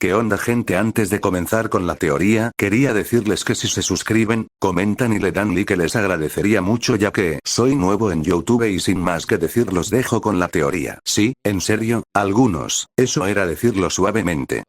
¿Qué onda gente? Antes de comenzar con la teoría, quería decirles que si se suscriben, comentan y le dan like les agradecería mucho ya que soy nuevo en YouTube y sin más que decir los dejo con la teoría. Sí, en serio, algunos, eso era decirlo suavemente.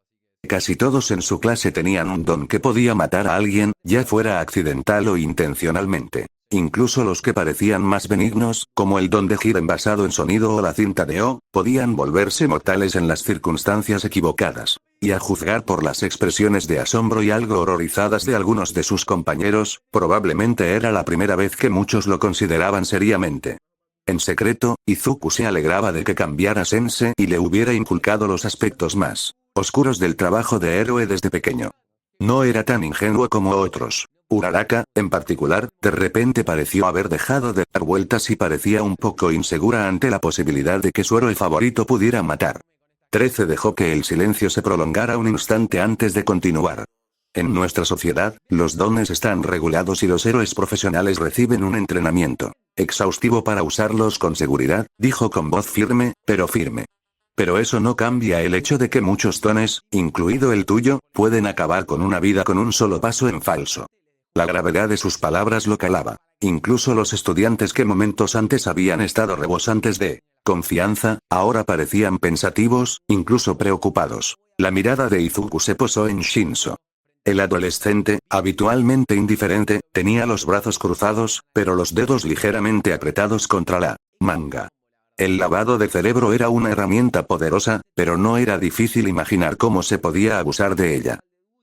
Casi todos en su clase tenían un don que podía matar a alguien, ya fuera accidental o intencionalmente. Incluso los que parecían más benignos, como el don de Jiren basado en sonido o la cinta de O, podían volverse mortales en las circunstancias equivocadas. Y a juzgar por las expresiones de asombro y algo horrorizadas de algunos de sus compañeros, probablemente era la primera vez que muchos lo consideraban seriamente. En secreto, Izuku se alegraba de que cambiara Sensei y le hubiera inculcado los aspectos más oscuros del trabajo de héroe desde pequeño. No era tan ingenuo como otros. Uraraka, en particular, de repente pareció haber dejado de dar vueltas y parecía un poco insegura ante la posibilidad de que su héroe favorito pudiera matar. 13 dejó que el silencio se prolongara un instante antes de continuar. En nuestra sociedad, los dones están regulados y los héroes profesionales reciben un entrenamiento exhaustivo para usarlos con seguridad, dijo con voz firme, pero firme. Pero eso no cambia el hecho de que muchos dones, incluido el tuyo, pueden acabar con una vida con un solo paso en falso. La gravedad de sus palabras lo calaba. Incluso los estudiantes que momentos antes habían estado rebosantes de confianza, ahora parecían pensativos, incluso preocupados. La mirada de Izuku se posó en Shinso. El adolescente, habitualmente indiferente, tenía los brazos cruzados, pero los dedos ligeramente apretados contra la manga. El lavado de cerebro era una herramienta poderosa, pero no era difícil imaginar cómo se podía abusar de ella.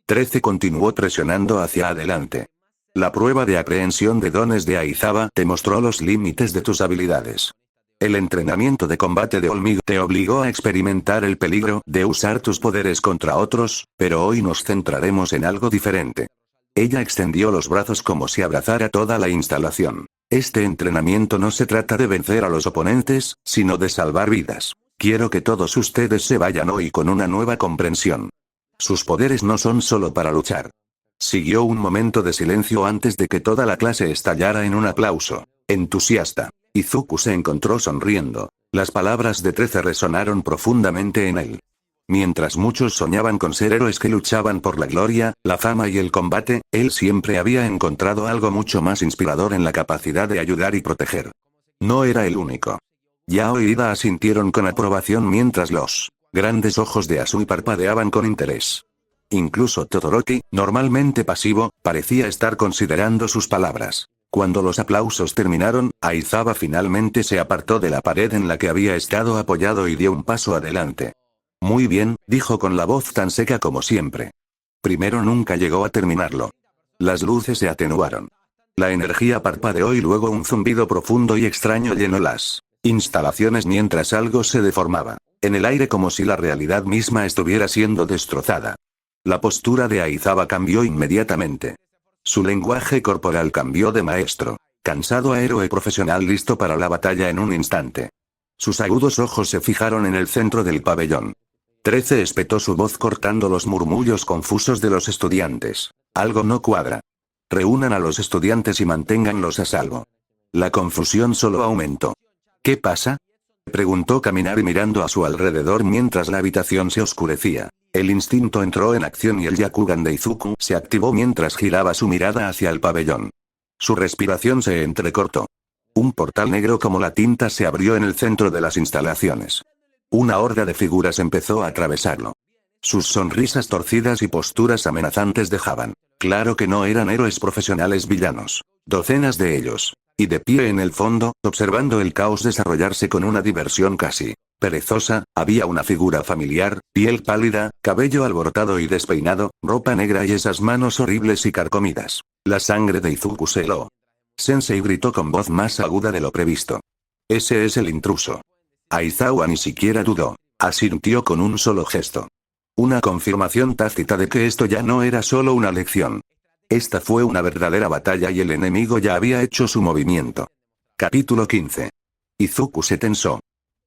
13 continuó presionando hacia adelante. La prueba de aprehensión de dones de Aizawa te mostró los límites de tus habilidades. El entrenamiento de combate de Olmigo te obligó a experimentar el peligro de usar tus poderes contra otros, pero hoy nos centraremos en algo diferente. Ella extendió los brazos como si abrazara toda la instalación. Este entrenamiento no se trata de vencer a los oponentes, sino de salvar vidas. Quiero que todos ustedes se vayan hoy con una nueva comprensión. Sus poderes no son solo para luchar. Siguió un momento de silencio antes de que toda la clase estallara en un aplauso entusiasta. Izuku se encontró sonriendo. Las palabras de 13 resonaron profundamente en él. Mientras muchos soñaban con ser héroes que luchaban por la gloria, la fama y el combate, él siempre había encontrado algo mucho más inspirador en la capacidad de ayudar y proteger. No era el único. Yao y Ida asintieron con aprobación mientras los grandes ojos de Asui parpadeaban con interés. Incluso Todoroki, normalmente pasivo, parecía estar considerando sus palabras. Cuando los aplausos terminaron, Aizawa finalmente se apartó de la pared en la que había estado apoyado y dio un paso adelante. Muy bien, dijo con la voz tan seca como siempre. Primero nunca llegó a terminarlo. Las luces se atenuaron. La energía parpadeó y luego un zumbido profundo y extraño llenó las instalaciones mientras algo se deformaba en el aire como si la realidad misma estuviera siendo destrozada. La postura de Aizawa cambió inmediatamente. Su lenguaje corporal cambió de maestro, cansado a héroe profesional listo para la batalla en un instante. Sus agudos ojos se fijaron en el centro del pabellón. 13 espetó su voz cortando los murmullos confusos de los estudiantes. Algo no cuadra. Reúnan a los estudiantes y manténganlos a salvo. La confusión solo aumentó. ¿Qué pasa?, preguntó Kaminari mirando a su alrededor mientras la habitación se oscurecía. El instinto entró en acción y el Yakugan de Izuku se activó mientras giraba su mirada hacia el pabellón. Su respiración se entrecortó. Un portal negro como la tinta se abrió en el centro de las instalaciones. Una horda de figuras empezó a atravesarlo. Sus sonrisas torcidas y posturas amenazantes dejaban claro que no eran héroes profesionales villanos. Docenas de ellos. Y de pie en el fondo, observando el caos desarrollarse con una diversión casi perezosa, había una figura familiar, piel pálida, cabello alborotado y despeinado, ropa negra y esas manos horribles y carcomidas. La sangre de Izuku se heló. Sensei gritó con voz más aguda de lo previsto. Ese es el intruso. Aizawa ni siquiera dudó. Asintió con un solo gesto. Una confirmación tácita de que esto ya no era solo una lección. Esta fue una verdadera batalla y el enemigo ya había hecho su movimiento. Capítulo 15. Izuku se tensó.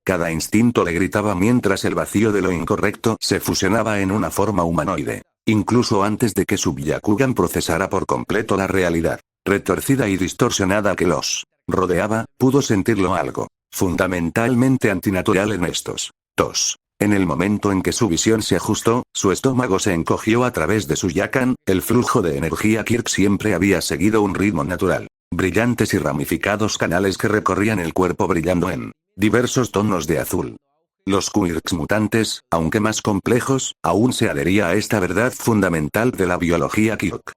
Cada instinto le gritaba mientras el vacío de lo incorrecto se fusionaba en una forma humanoide. Incluso antes de que su Byakugan procesara por completo la realidad retorcida y distorsionada que los rodeaba, pudo sentirlo algo fundamentalmente antinatural en estos dos En el momento en que su visión se ajustó, su estómago se encogió a través de su yakan, el flujo de energía Kirk siempre había seguido un ritmo natural. Brillantes y ramificados canales que recorrían el cuerpo brillando en diversos tonos de azul. Los quirks mutantes, aunque más complejos, aún se adhería a esta verdad fundamental de la biología Kirk.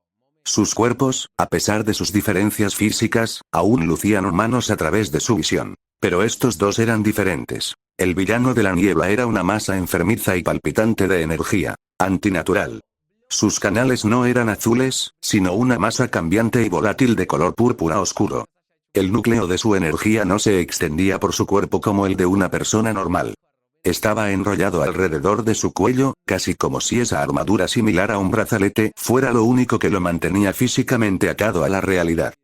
Sus cuerpos, a pesar de sus diferencias físicas, aún lucían humanos a través de su visión. Pero estos dos eran diferentes. El villano de la niebla era una masa enfermiza y palpitante de energía, antinatural. Sus canales no eran azules, sino una masa cambiante y volátil de color púrpura oscuro. El núcleo de su energía no se extendía por su cuerpo como el de una persona normal. Estaba enrollado alrededor de su cuello, casi como si esa armadura similar a un brazalete fuera lo único que lo mantenía físicamente atado a la realidad.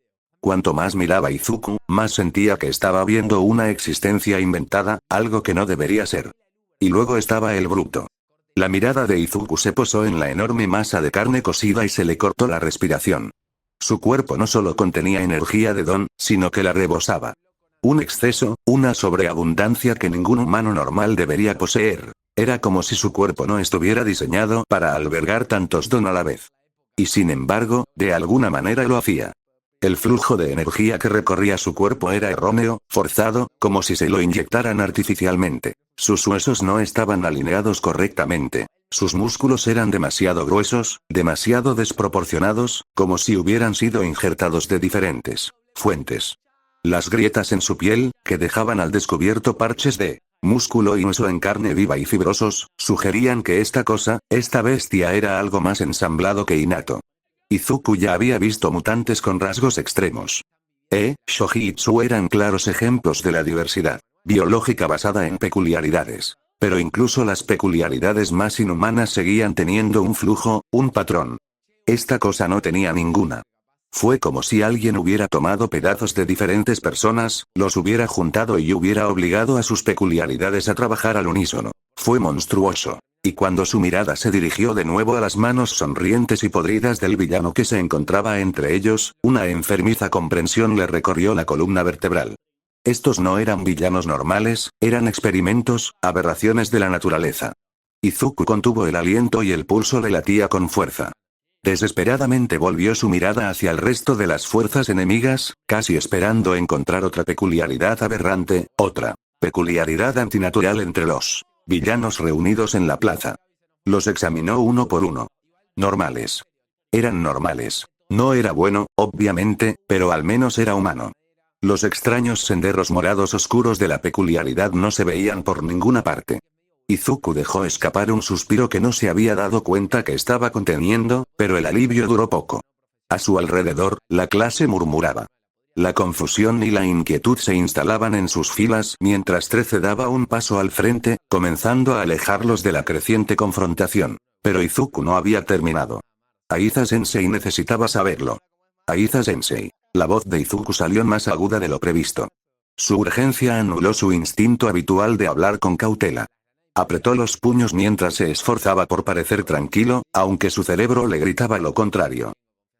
Cuanto más miraba Izuku, más sentía que estaba viendo una existencia inventada, algo que no debería ser. Y luego estaba el bruto. La mirada de Izuku se posó en la enorme masa de carne cocida y se le cortó la respiración. Su cuerpo no solo contenía energía de don, sino que la rebosaba. Un exceso, una sobreabundancia que ningún humano normal debería poseer. Era como si su cuerpo no estuviera diseñado para albergar tantos don a la vez. Y sin embargo, de alguna manera lo hacía. El flujo de energía que recorría su cuerpo era erróneo, forzado, como si se lo inyectaran artificialmente. Sus huesos no estaban alineados correctamente. Sus músculos eran demasiado gruesos, demasiado desproporcionados, como si hubieran sido injertados de diferentes fuentes. Las grietas en su piel, que dejaban al descubierto parches de músculo y hueso en carne viva y fibrosos, sugerían que esta bestia era algo más ensamblado que innato. Izuku ya había visto mutantes con rasgos extremos. Shoji y Tsu eran claros ejemplos de la diversidad biológica basada en peculiaridades. Pero incluso las peculiaridades más inhumanas seguían teniendo un flujo, un patrón. Esta cosa no tenía ninguna. Fue como si alguien hubiera tomado pedazos de diferentes personas, los hubiera juntado y hubiera obligado a sus peculiaridades a trabajar al unísono. Fue monstruoso. Y cuando su mirada se dirigió de nuevo a las manos sonrientes y podridas del villano que se encontraba entre ellos, una enfermiza comprensión le recorrió la columna vertebral. Estos no eran villanos normales, eran experimentos, aberraciones de la naturaleza. Izuku contuvo el aliento y el pulso le latía con fuerza. Desesperadamente volvió su mirada hacia el resto de las fuerzas enemigas, casi esperando encontrar otra peculiaridad aberrante, otra peculiaridad antinatural entre los villanos reunidos en la plaza. Los examinó uno por uno. Normales. Eran normales. No era bueno, obviamente, pero al menos era humano. Los extraños senderos morados oscuros de la peculiaridad no se veían por ninguna parte. Izuku dejó escapar un suspiro que no se había dado cuenta que estaba conteniendo, pero el alivio duró poco. A su alrededor, la clase murmuraba. La confusión y la inquietud se instalaban en sus filas mientras 13 daba un paso al frente, comenzando a alejarlos de la creciente confrontación. Pero Izuku no había terminado. Aiza-sensei necesitaba saberlo. Aiza-sensei. La voz de Izuku salió más aguda de lo previsto. Su urgencia anuló su instinto habitual de hablar con cautela. Apretó los puños mientras se esforzaba por parecer tranquilo, aunque su cerebro le gritaba lo contrario.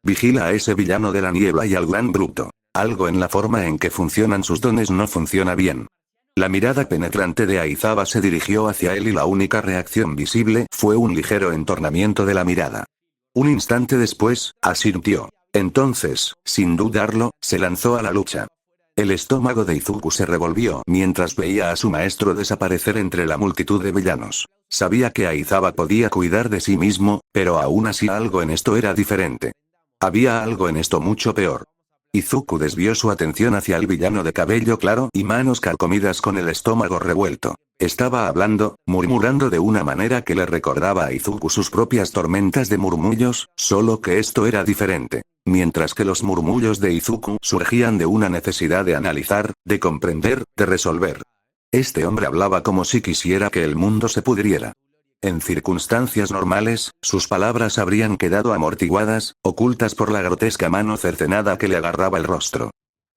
Vigila a ese villano de la niebla y al gran bruto. Algo en la forma en que funcionan sus dones no funciona bien. La mirada penetrante de Aizawa se dirigió hacia él y la única reacción visible fue un ligero entornamiento de la mirada. Un instante después, asintió. Entonces, sin dudarlo, se lanzó a la lucha. El estómago de Izuku se revolvió mientras veía a su maestro desaparecer entre la multitud de villanos. Sabía que Aizawa podía cuidar de sí mismo, pero aún así algo en esto era diferente. Había algo en esto mucho peor. Izuku desvió su atención hacia el villano de cabello claro y manos carcomidas con el estómago revuelto. Estaba hablando, murmurando de una manera que le recordaba a Izuku sus propias tormentas de murmullos, solo que esto era diferente. Mientras que los murmullos de Izuku surgían de una necesidad de analizar, de comprender, de resolver. Este hombre hablaba como si quisiera que el mundo se pudriera. En circunstancias normales, sus palabras habrían quedado amortiguadas, ocultas por la grotesca mano cercenada que le agarraba el rostro.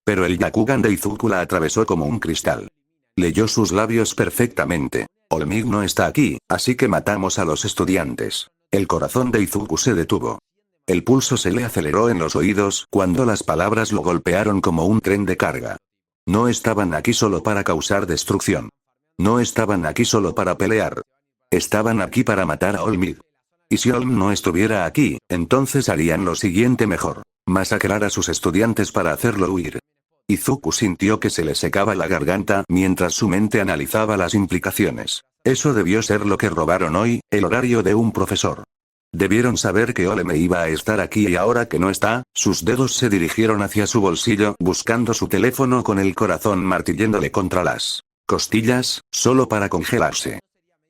Pero el Yakugan de Izuku la atravesó como un cristal. Leyó sus labios perfectamente. Olmig no está aquí, así que matamos a los estudiantes. El corazón de Izuku se detuvo. El pulso se le aceleró en los oídos cuando las palabras lo golpearon como un tren de carga. No estaban aquí solo para causar destrucción. No estaban aquí solo para pelear. Estaban aquí para matar a Olmid. Y si Olm no estuviera aquí, entonces harían lo siguiente mejor. Masacrar a sus estudiantes para hacerlo huir. Izuku sintió que se le secaba la garganta mientras su mente analizaba las implicaciones. Eso debió ser lo que robaron hoy, el horario de un profesor. Debieron saber que Olme iba a estar aquí y ahora que no está, sus dedos se dirigieron hacia su bolsillo buscando su teléfono con el corazón martillándole contra las costillas, solo para congelarse.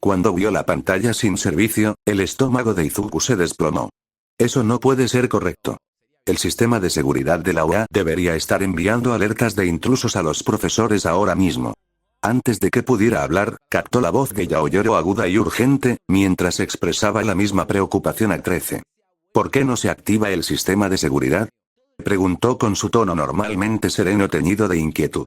Cuando vio la pantalla sin servicio, el estómago de Izuku se desplomó. Eso no puede ser correcto. El sistema de seguridad de la UA debería estar enviando alertas de intrusos a los profesores ahora mismo. Antes de que pudiera hablar, captó la voz de Yaoyoro aguda y urgente, mientras expresaba la misma preocupación a 13. ¿Por qué no se activa el sistema de seguridad? Preguntó con su tono normalmente sereno teñido de inquietud.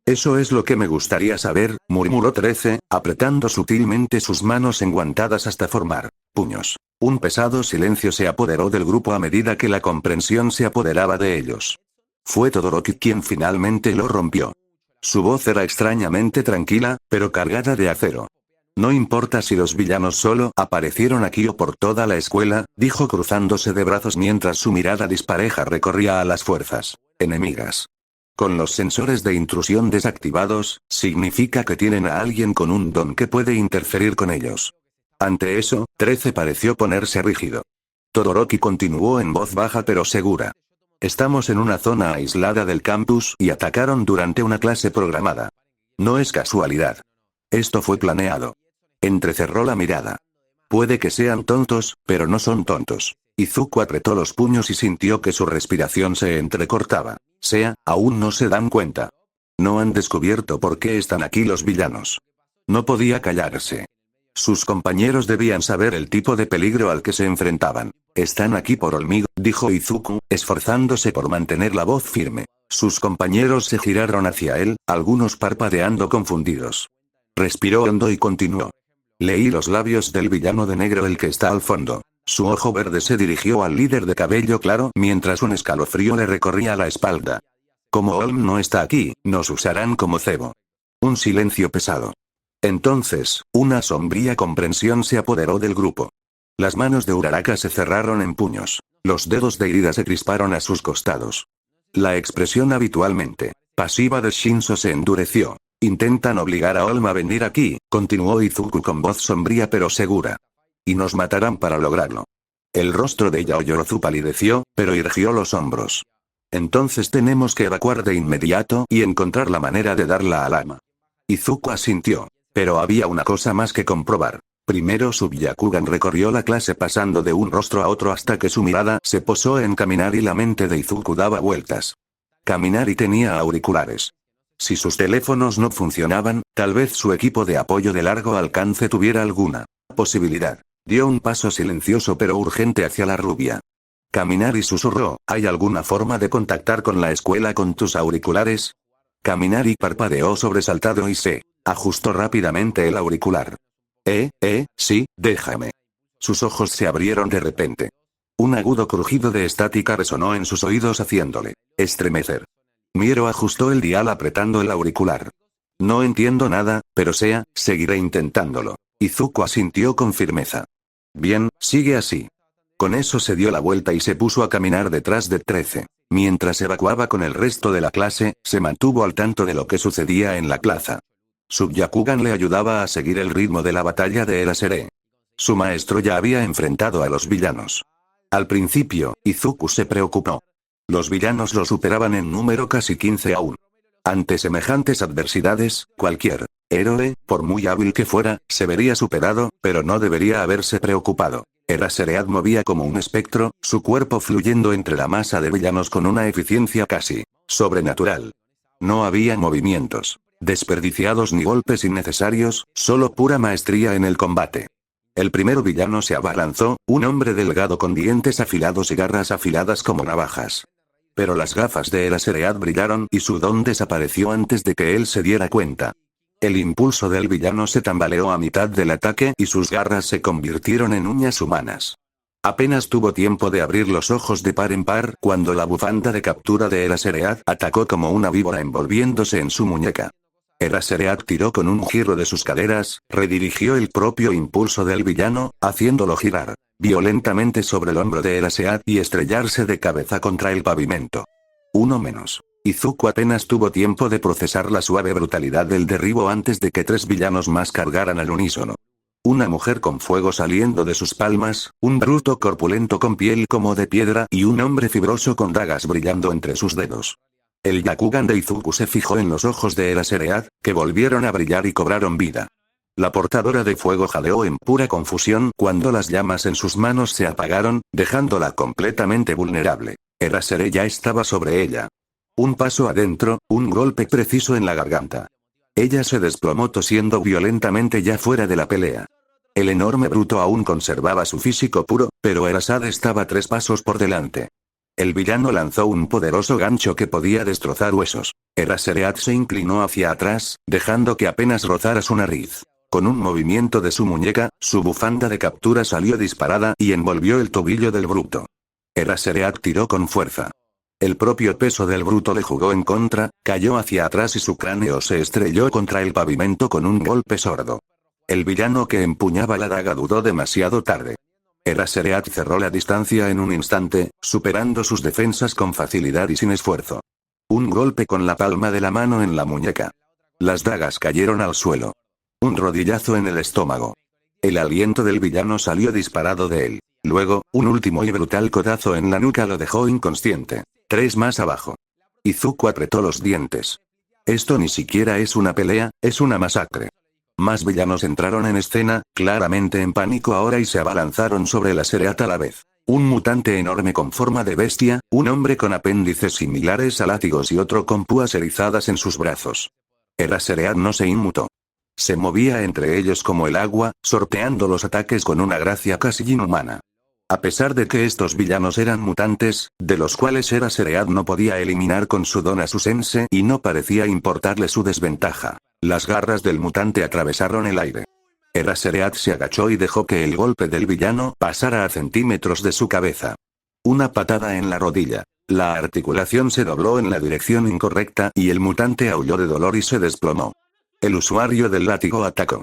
Eso es lo que me gustaría saber, murmuró 13, apretando sutilmente sus manos enguantadas hasta formar puños. Un pesado silencio se apoderó del grupo a medida que la comprensión se apoderaba de ellos. Fue Todoroki quien finalmente lo rompió. Su voz era extrañamente tranquila, pero cargada de acero. No importa si los villanos solo aparecieron aquí o por toda la escuela, dijo cruzándose de brazos mientras su mirada dispareja recorría a las fuerzas enemigas. Con los sensores de intrusión desactivados, significa que tienen a alguien con un don que puede interferir con ellos. Ante eso, 13 pareció ponerse rígido. Todoroki continuó en voz baja pero segura. Estamos en una zona aislada del campus y atacaron durante una clase programada. No es casualidad. Esto fue planeado. Entrecerró la mirada. Puede que sean tontos, pero no son tontos. Izuku apretó los puños y sintió que su respiración se entrecortaba. Aún no se dan cuenta. No han descubierto por qué están aquí los villanos. No podía callarse. Sus compañeros debían saber el tipo de peligro al que se enfrentaban. Están aquí por Olmig, dijo Izuku, esforzándose por mantener la voz firme. Sus compañeros se giraron hacia él, algunos parpadeando confundidos. Respiró hondo y continuó. Leí los labios del villano de negro el que está al fondo. Su ojo verde se dirigió al líder de cabello claro mientras un escalofrío le recorría la espalda. Como Olm no está aquí, nos usarán como cebo. Un silencio pesado. Entonces, una sombría comprensión se apoderó del grupo. Las manos de Uraraka se cerraron en puños. Los dedos de Irida se crisparon a sus costados. La expresión habitualmente pasiva de Shinzo se endureció. Intentan obligar a Olm a venir aquí, continuó Izuku con voz sombría pero segura. Y nos matarán para lograrlo. El rostro de Yaoyorozu palideció, pero irguió los hombros. Entonces tenemos que evacuar de inmediato y encontrar la manera de dar la alarma. Izuku asintió. Pero había una cosa más que comprobar. Primero su Byakugan recorrió la clase pasando de un rostro a otro hasta que su mirada se posó en Kaminari y la mente de Izuku daba vueltas. Kaminari tenía auriculares. Si sus teléfonos no funcionaban, tal vez su equipo de apoyo de largo alcance tuviera alguna posibilidad. Dio un paso silencioso pero urgente hacia la rubia. Kaminari susurró, ¿hay alguna forma de contactar con la escuela con tus auriculares? Kaminari parpadeó sobresaltado y se ajustó rápidamente el auricular. Sí, déjame. Sus ojos se abrieron de repente. Un agudo crujido de estática resonó en sus oídos haciéndole estremecer. Miero ajustó el dial apretando el auricular. No entiendo nada, pero seguiré intentándolo. Izuku asintió con firmeza. Bien, sigue así. Con eso se dio la vuelta y se puso a caminar detrás de 13. Mientras evacuaba con el resto de la clase, se mantuvo al tanto de lo que sucedía en la plaza. Su Byakugan le ayudaba a seguir el ritmo de la batalla de Erasere. Su maestro ya había enfrentado a los villanos. Al principio, Izuku se preocupó. Los villanos lo superaban en número casi 15 aún. Ante semejantes adversidades, cualquier héroe, por muy hábil que fuera, se vería superado, pero no debería haberse preocupado. Eraseread movía como un espectro, su cuerpo fluyendo entre la masa de villanos con una eficiencia casi sobrenatural. No había movimientos desperdiciados ni golpes innecesarios, solo pura maestría en el combate. El primer villano se abalanzó, un hombre delgado con dientes afilados y garras afiladas como navajas. Pero las gafas de Eraseread brillaron y su don desapareció antes de que él se diera cuenta. El impulso del villano se tambaleó a mitad del ataque y sus garras se convirtieron en uñas humanas. Apenas tuvo tiempo de abrir los ojos de par en par cuando la bufanda de captura de Eraseread atacó como una víbora envolviéndose en su muñeca. Eraserhead tiró con un giro de sus caderas, redirigió el propio impulso del villano, haciéndolo girar violentamente sobre el hombro de Eraserhead y estrellarse de cabeza contra el pavimento. Uno menos. Izuku apenas tuvo tiempo de procesar la suave brutalidad del derribo antes de que 3 villanos más cargaran al unísono. Una mujer con fuego saliendo de sus palmas, un bruto corpulento con piel como de piedra y un hombre fibroso con dagas brillando entre sus dedos. El Yakugan de Izuku se fijó en los ojos de Eraserhead, que volvieron a brillar y cobraron vida. La portadora de fuego jadeó en pura confusión cuando las llamas en sus manos se apagaron, dejándola completamente vulnerable. Eraserhead ya estaba sobre ella. Un paso adentro, un golpe preciso en la garganta. Ella se desplomó tosiendo violentamente ya fuera de la pelea. El enorme bruto aún conservaba su físico puro, pero Eraserhead estaba 3 pasos por delante. El villano lanzó un poderoso gancho que podía destrozar huesos. Eraserhead se inclinó hacia atrás, dejando que apenas rozara su nariz. Con un movimiento de su muñeca, su bufanda de captura salió disparada y envolvió el tobillo del bruto. Eraserhead tiró con fuerza. El propio peso del bruto le jugó en contra, cayó hacia atrás y su cráneo se estrelló contra el pavimento con un golpe sordo. El villano que empuñaba la daga dudó demasiado tarde. Eraserhead cerró la distancia en un instante, superando sus defensas con facilidad y sin esfuerzo. Un golpe con la palma de la mano en la muñeca. Las dagas cayeron al suelo. Un rodillazo en el estómago. El aliento del villano salió disparado de él. Luego, un último y brutal codazo en la nuca lo dejó inconsciente. 3 más abajo. Izuku apretó los dientes. Esto ni siquiera es una pelea, es una masacre. Más villanos entraron en escena, claramente en pánico ahora y se abalanzaron sobre Eraserhead a la vez. Un mutante enorme con forma de bestia, un hombre con apéndices similares a látigos y otro con púas erizadas en sus brazos. Eraserhead no se inmutó. Se movía entre ellos como el agua, sorteando los ataques con una gracia casi inhumana. A pesar de que estos villanos eran mutantes, de los cuales Eraserhead no podía eliminar con su don a su sense y no parecía importarle su desventaja, las garras del mutante atravesaron el aire. Eraserhead se agachó y dejó que el golpe del villano pasara a centímetros de su cabeza. Una patada en la rodilla. La articulación se dobló en la dirección incorrecta y el mutante aulló de dolor y se desplomó. El usuario del látigo atacó.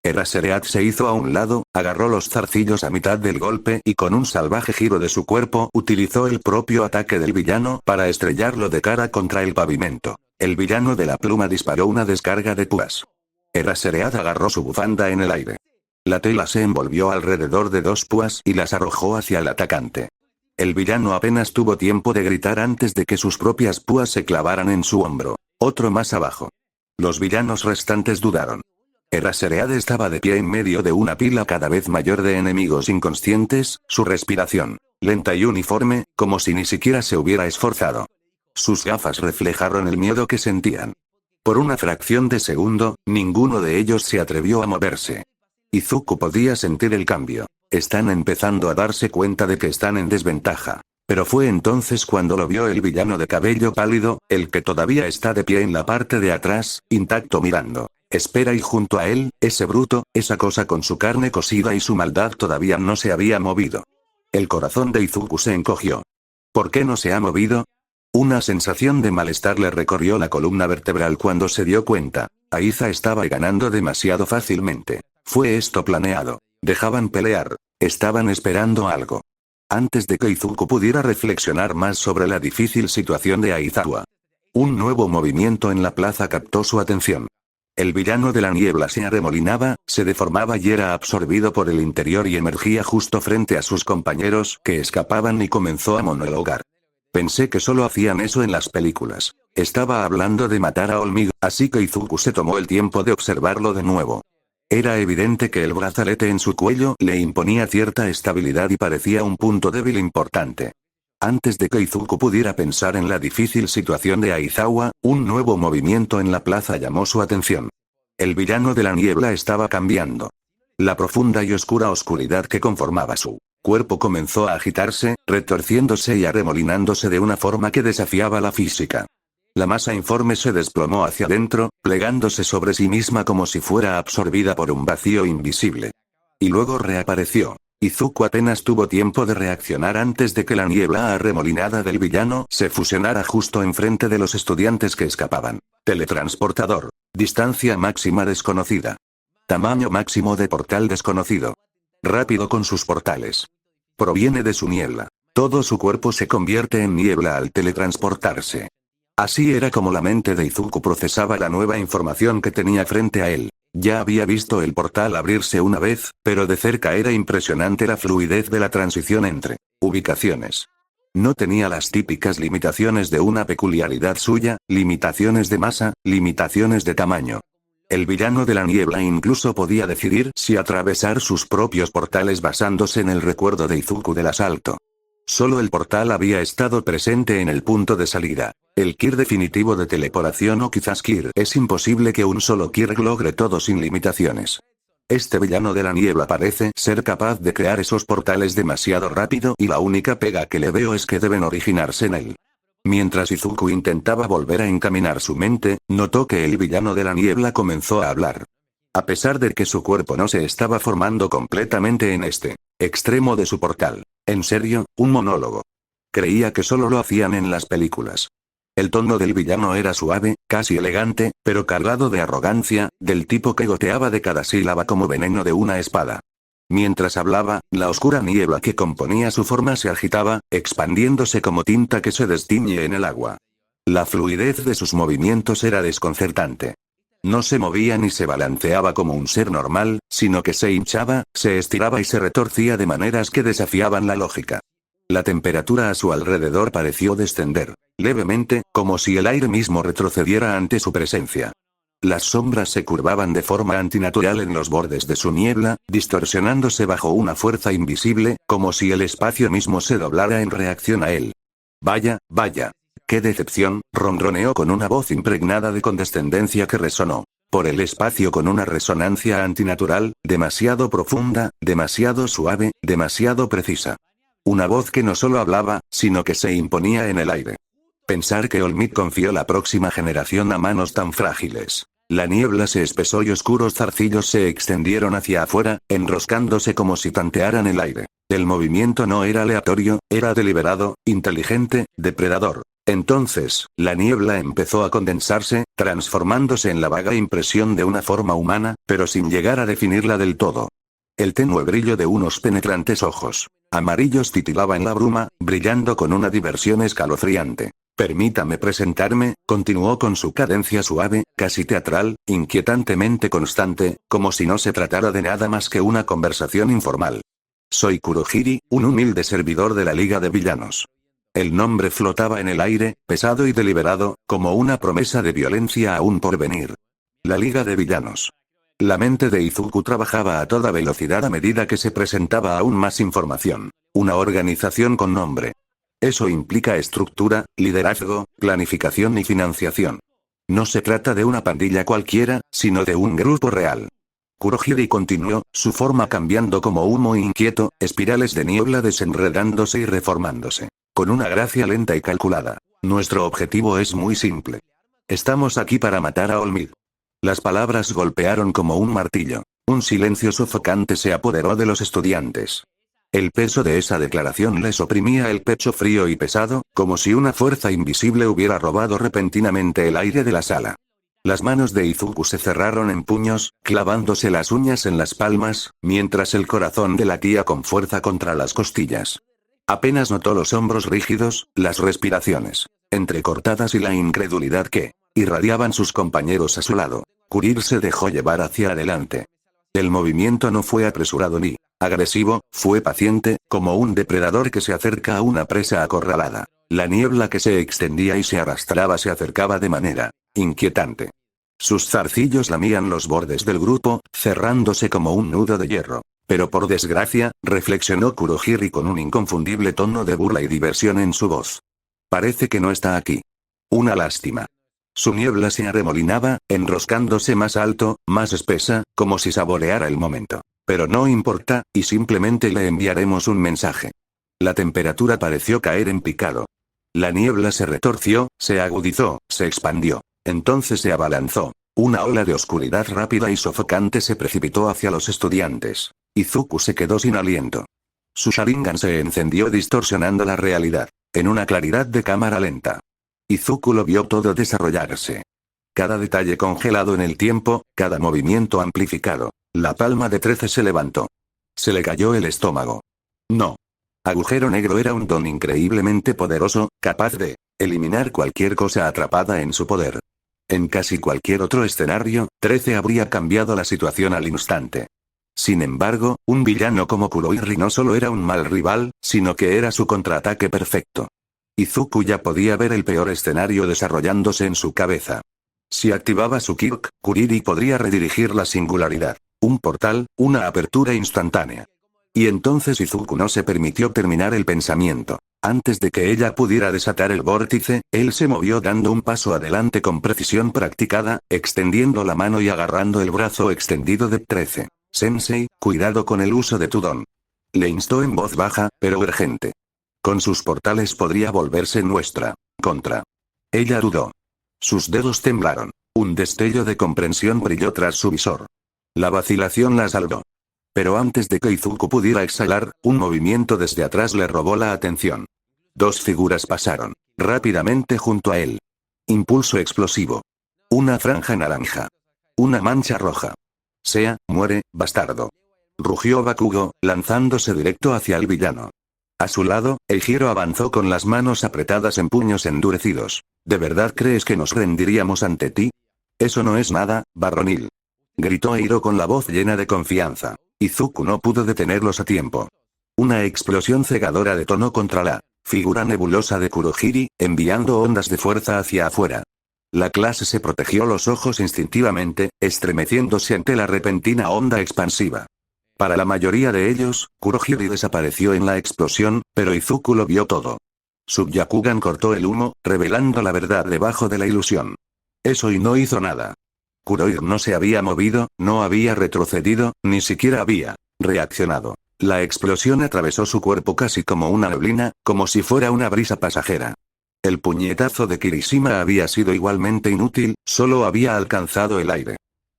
Eraserhead se hizo a un lado, agarró los zarcillos a mitad del golpe y con un salvaje giro de su cuerpo utilizó el propio ataque del villano para estrellarlo de cara contra el pavimento. El villano de la pluma disparó una descarga de púas. Eraserhead agarró su bufanda en el aire. La tela se envolvió alrededor de 2 púas y las arrojó hacia el atacante. El villano apenas tuvo tiempo de gritar antes de que sus propias púas se clavaran en su hombro. Otro más abajo. Los villanos restantes dudaron. Eraserhead estaba de pie en medio de una pila cada vez mayor de enemigos inconscientes, su respiración, lenta y uniforme, como si ni siquiera se hubiera esforzado. Sus gafas reflejaron el miedo que sentían. Por una fracción de segundo, ninguno de ellos se atrevió a moverse. Izuku podía sentir el cambio. Están empezando a darse cuenta de que están en desventaja. Pero fue entonces cuando lo vio el villano de cabello pálido, el que todavía está de pie en la parte de atrás, intacto mirando. Espera y junto a él, ese bruto, esa cosa con su carne cocida y su maldad todavía no se había movido. El corazón de Izuku se encogió. ¿Por qué no se ha movido? Una sensación de malestar le recorrió la columna vertebral cuando se dio cuenta. Aiza estaba ganando demasiado fácilmente. Fue esto planeado. Dejaban pelear. Estaban esperando algo. Antes de que Izuku pudiera reflexionar más sobre la difícil situación de Aizawa. Un nuevo movimiento en la plaza captó su atención. El villano de la niebla se arremolinaba, se deformaba y era absorbido por el interior y emergía justo frente a sus compañeros que escapaban y comenzó a monologar. Pensé que solo hacían eso en las películas. Estaba hablando de matar a Olmig, así que Izuku se tomó el tiempo de observarlo de nuevo. Era evidente que el brazalete en su cuello le imponía cierta estabilidad y parecía un punto débil importante. Antes de que Izuku pudiera pensar en la difícil situación de Aizawa, un nuevo movimiento en la plaza llamó su atención. El villano de la niebla estaba cambiando. La profunda y oscura oscuridad que conformaba su cuerpo comenzó a agitarse, retorciéndose y arremolinándose de una forma que desafiaba la física. La masa informe se desplomó hacia adentro, plegándose sobre sí misma como si fuera absorbida por un vacío invisible. Y luego reapareció. Izuku apenas tuvo tiempo de reaccionar antes de que la niebla arremolinada del villano se fusionara justo enfrente de los estudiantes que escapaban. Teletransportador. Distancia máxima desconocida. Tamaño máximo de portal desconocido. Rápido con sus portales. Proviene de su niebla. Todo su cuerpo se convierte en niebla al teletransportarse. Así era como la mente de Izuku procesaba la nueva información que tenía frente a él. Ya había visto el portal abrirse una vez, pero de cerca era impresionante la fluidez de la transición entre ubicaciones. No tenía las típicas limitaciones de una peculiaridad suya, limitaciones de masa, limitaciones de tamaño. El villano de la niebla incluso podía decidir si atravesar sus propios portales basándose en el recuerdo de Izuku del asalto. Solo el portal había estado presente en el punto de salida. El Kir definitivo de teleportación o quizás Kir. Es imposible que un solo Kir logre todo sin limitaciones. Este villano de la niebla parece ser capaz de crear esos portales demasiado rápido y la única pega que le veo es que deben originarse en él. Mientras Izuku intentaba volver a encaminar su mente, notó que el villano de la niebla comenzó a hablar. A pesar de que su cuerpo no se estaba formando completamente en este extremo de su portal. En serio, un monólogo. Creía que solo lo hacían en las películas. El tono del villano era suave, casi elegante, pero cargado de arrogancia, del tipo que goteaba de cada sílaba como veneno de una espada. Mientras hablaba, la oscura niebla que componía su forma se agitaba, expandiéndose como tinta que se destiñe en el agua. La fluidez de sus movimientos era desconcertante. No se movía ni se balanceaba como un ser normal, sino que se hinchaba, se estiraba y se retorcía de maneras que desafiaban la lógica. La temperatura a su alrededor pareció descender, levemente, como si el aire mismo retrocediera ante su presencia. Las sombras se curvaban de forma antinatural en los bordes de su niebla, distorsionándose bajo una fuerza invisible, como si el espacio mismo se doblara en reacción a él. Vaya, vaya. ¡Qué decepción!, ronroneó con una voz impregnada de condescendencia que resonó por el espacio con una resonancia antinatural, demasiado profunda, demasiado suave, demasiado precisa. Una voz que no solo hablaba, sino que se imponía en el aire. Pensar que All Might confió la próxima generación a manos tan frágiles. La niebla se espesó y oscuros zarcillos se extendieron hacia afuera, enroscándose como si tantearan el aire. El movimiento no era aleatorio, era deliberado, inteligente, depredador. Entonces, la niebla empezó a condensarse, transformándose en la vaga impresión de una forma humana, pero sin llegar a definirla del todo. El tenue brillo de unos penetrantes ojos amarillos titilaba en la bruma, brillando con una diversión escalofriante. Permítame presentarme, continuó con su cadencia suave, casi teatral, inquietantemente constante, como si no se tratara de nada más que una conversación informal. Soy Kurohiri, un humilde servidor de la Liga de Villanos. El nombre flotaba en el aire, pesado y deliberado, como una promesa de violencia aún por venir. La Liga de Villanos. La mente de Izuku trabajaba a toda velocidad a medida que se presentaba aún más información. Una organización con nombre. Eso implica estructura, liderazgo, planificación y financiación. No se trata de una pandilla cualquiera, sino de un grupo real. Kurohiri continuó, su forma cambiando como humo inquieto, espirales de niebla desenredándose y reformándose. Con una gracia lenta y calculada. Nuestro objetivo es muy simple. Estamos aquí para matar a All Might. Las palabras golpearon como un martillo. Un silencio sofocante se apoderó de los estudiantes. El peso de esa declaración les oprimía el pecho frío y pesado, como si una fuerza invisible hubiera robado repentinamente el aire de la sala. Las manos de Izuku se cerraron en puños, clavándose las uñas en las palmas, mientras el corazón latía con fuerza contra las costillas. Apenas notó los hombros rígidos, las respiraciones entrecortadas y la incredulidad que irradiaban sus compañeros a su lado. Kurir se dejó llevar hacia adelante. El movimiento no fue apresurado ni agresivo, fue paciente, como un depredador que se acerca a una presa acorralada. La niebla que se extendía y se arrastraba se acercaba de manera inquietante. Sus zarcillos lamían los bordes del grupo, cerrándose como un nudo de hierro. Pero por desgracia, reflexionó Kurohiri con un inconfundible tono de burla y diversión en su voz. Parece que no está aquí. Una lástima. Su niebla se arremolinaba, enroscándose más alto, más espesa, como si saboreara el momento. Pero no importa, y simplemente le enviaremos un mensaje. La temperatura pareció caer en picado. La niebla se retorció, se agudizó, se expandió. Entonces se abalanzó. Una ola de oscuridad rápida y sofocante se precipitó hacia los estudiantes. Izuku se quedó sin aliento. Su Sharingan se encendió distorsionando la realidad, en una claridad de cámara lenta. Izuku lo vio todo desarrollarse. cada detalle congelado en el tiempo, cada movimiento amplificado. La palma de 13 se levantó. Se le cayó el estómago. No. Agujero negro era un don increíblemente poderoso, capaz de eliminar cualquier cosa atrapada en su poder. En casi cualquier otro escenario, 13 habría cambiado la situación al instante. Sin embargo, un villano como Kurohiri no solo era un mal rival, sino que era su contraataque perfecto. Izuku ya podía ver el peor escenario desarrollándose en su cabeza. Si activaba su Kirk, Kuriri podría redirigir la singularidad. Un portal, una apertura instantánea. Y entonces Izuku no se permitió terminar el pensamiento. Antes de que ella pudiera desatar el vórtice, él se movió dando un paso adelante con precisión practicada, extendiendo la mano y agarrando el brazo extendido de 13. Sensei, cuidado con el uso de tu don. Le instó en voz baja, pero urgente. Con sus portales podría volverse nuestra contra. Ella dudó. Sus dedos temblaron. Un destello de comprensión brilló tras su visor. La vacilación la saldó. Pero antes de que Izuku pudiera exhalar, un movimiento desde atrás le robó la atención. Dos figuras pasaron rápidamente junto a él. Impulso explosivo. Una franja naranja. Una mancha roja. Muere, bastardo. Rugió Bakugo, lanzándose directo hacia el villano. A su lado, Eijiro avanzó con las manos apretadas en puños endurecidos. ¿De verdad crees que nos rendiríamos ante ti? Eso no es nada, varonil. Gritó Eiro con la voz llena de confianza. Izuku no pudo detenerlos a tiempo. Una explosión cegadora detonó contra la figura nebulosa de Kurohiri, enviando ondas de fuerza hacia afuera. La clase se protegió los ojos instintivamente, estremeciéndose ante la repentina onda expansiva. Para la mayoría de ellos, Kurohiri desapareció en la explosión, pero Izuku lo vio todo. Su Byakugan cortó el humo, revelando la verdad debajo de la ilusión. Eso y no hizo nada. Kurohiri no se había movido, no había retrocedido, ni siquiera había reaccionado. La explosión atravesó su cuerpo casi como una neblina, como si fuera una brisa pasajera. El puñetazo de Kirishima había sido igualmente inútil, solo había alcanzado el aire.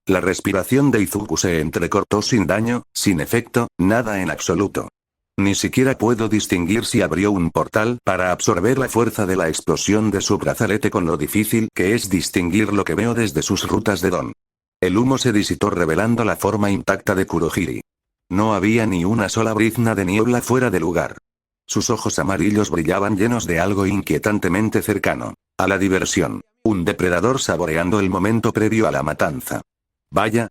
La respiración de Izuku se entrecortó sin daño, sin efecto, nada en absoluto. Ni siquiera puedo distinguir si abrió un portal para absorber la fuerza de la explosión de su brazalete con lo difícil que es distinguir lo que veo desde sus rutas de don. El humo se disipó revelando la forma intacta de Kurohiri. No había ni una sola brizna de niebla fuera de lugar. Sus ojos amarillos brillaban llenos de algo inquietantemente cercano a la diversión. Un depredador saboreando el momento previo a la matanza. Vaya,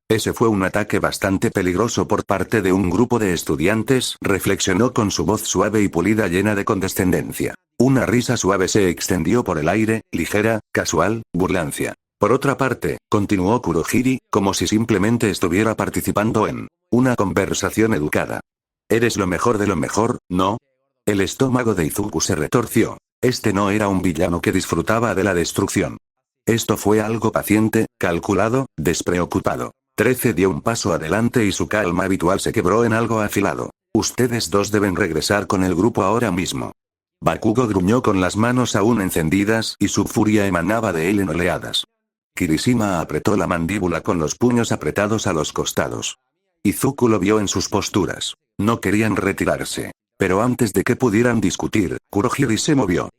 ese fue un ataque bastante peligroso por parte de un grupo de estudiantes, reflexionó con su voz suave y pulida llena de condescendencia. Una risa suave se extendió por el aire, ligera, casual, burlancia. Por otra parte, continuó Kurohiri, como si simplemente estuviera participando en una conversación educada. Eres lo mejor de lo mejor, ¿no? El estómago de Izuku se retorció. Este no era un villano que disfrutaba de la destrucción. Esto fue algo paciente, calculado, despreocupado. 13 dio un paso adelante y su calma habitual se quebró en algo afilado. Ustedes dos deben regresar con el grupo ahora mismo. Bakugo gruñó con las manos aún encendidas y su furia emanaba de él en oleadas. Kirishima apretó la mandíbula con los puños apretados a los costados. Izuku lo vio en sus posturas. No querían retirarse. Pero antes de que pudieran discutir, Kurohiri se movió.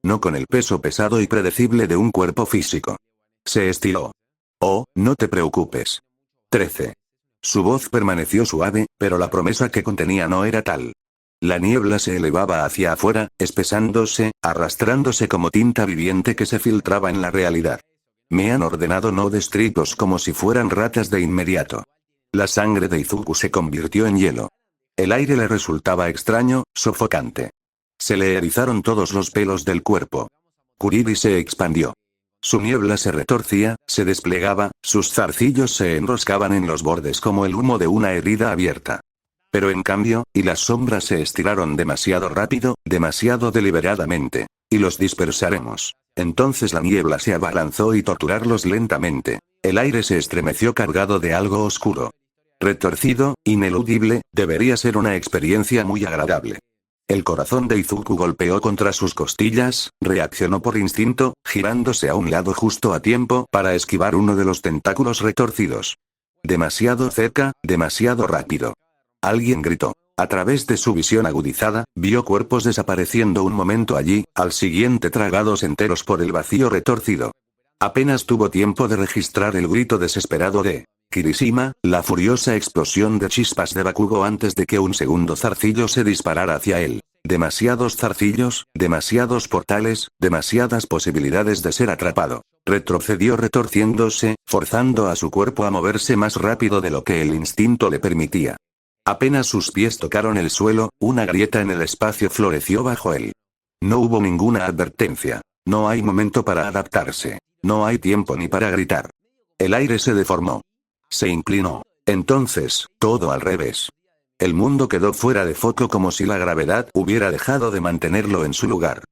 No con el peso pesado y predecible de un cuerpo físico. Se estiró. Oh, no te preocupes. 13. Su voz permaneció suave, pero la promesa que contenía no era tal. La niebla se elevaba hacia afuera, espesándose, arrastrándose como tinta viviente que se filtraba en la realidad. Me han ordenado no destritos como si fueran ratas de inmediato. La sangre de Izuku se convirtió en hielo. El aire le resultaba extraño, sofocante. Se le erizaron todos los pelos del cuerpo. Kuriri se expandió. Su niebla se retorcía, se desplegaba, sus zarcillos se enroscaban en los bordes como el humo de una herida abierta. Pero en cambio, y las sombras se estiraron demasiado rápido, demasiado deliberadamente. Y los dispersaremos. Entonces la niebla se abalanzó y torturarlos lentamente. El aire se estremeció cargado de algo oscuro. Retorcido, ineludible, debería ser una experiencia muy agradable. El corazón de Izuku golpeó contra sus costillas, reaccionó por instinto, girándose a un lado justo a tiempo para esquivar uno de los tentáculos retorcidos. Demasiado cerca, demasiado rápido. Alguien gritó. A través de su visión agudizada, vio cuerpos desapareciendo un momento allí, al siguiente tragados enteros por el vacío retorcido. Apenas tuvo tiempo de registrar el grito desesperado de Kirishima, la furiosa explosión de chispas de Bakugo antes de que un segundo zarcillo se disparara hacia él. Demasiados zarcillos, demasiados portales, demasiadas posibilidades de ser atrapado. Retrocedió retorciéndose, forzando a su cuerpo a moverse más rápido de lo que el instinto le permitía. Apenas sus pies tocaron el suelo, una grieta en el espacio floreció bajo él. No hubo ninguna advertencia. No hay momento para adaptarse. No hay tiempo ni para gritar. El aire se deformó. Se inclinó. Entonces, todo al revés. El mundo quedó fuera de foco como si la gravedad hubiera dejado de mantenerlo en su lugar.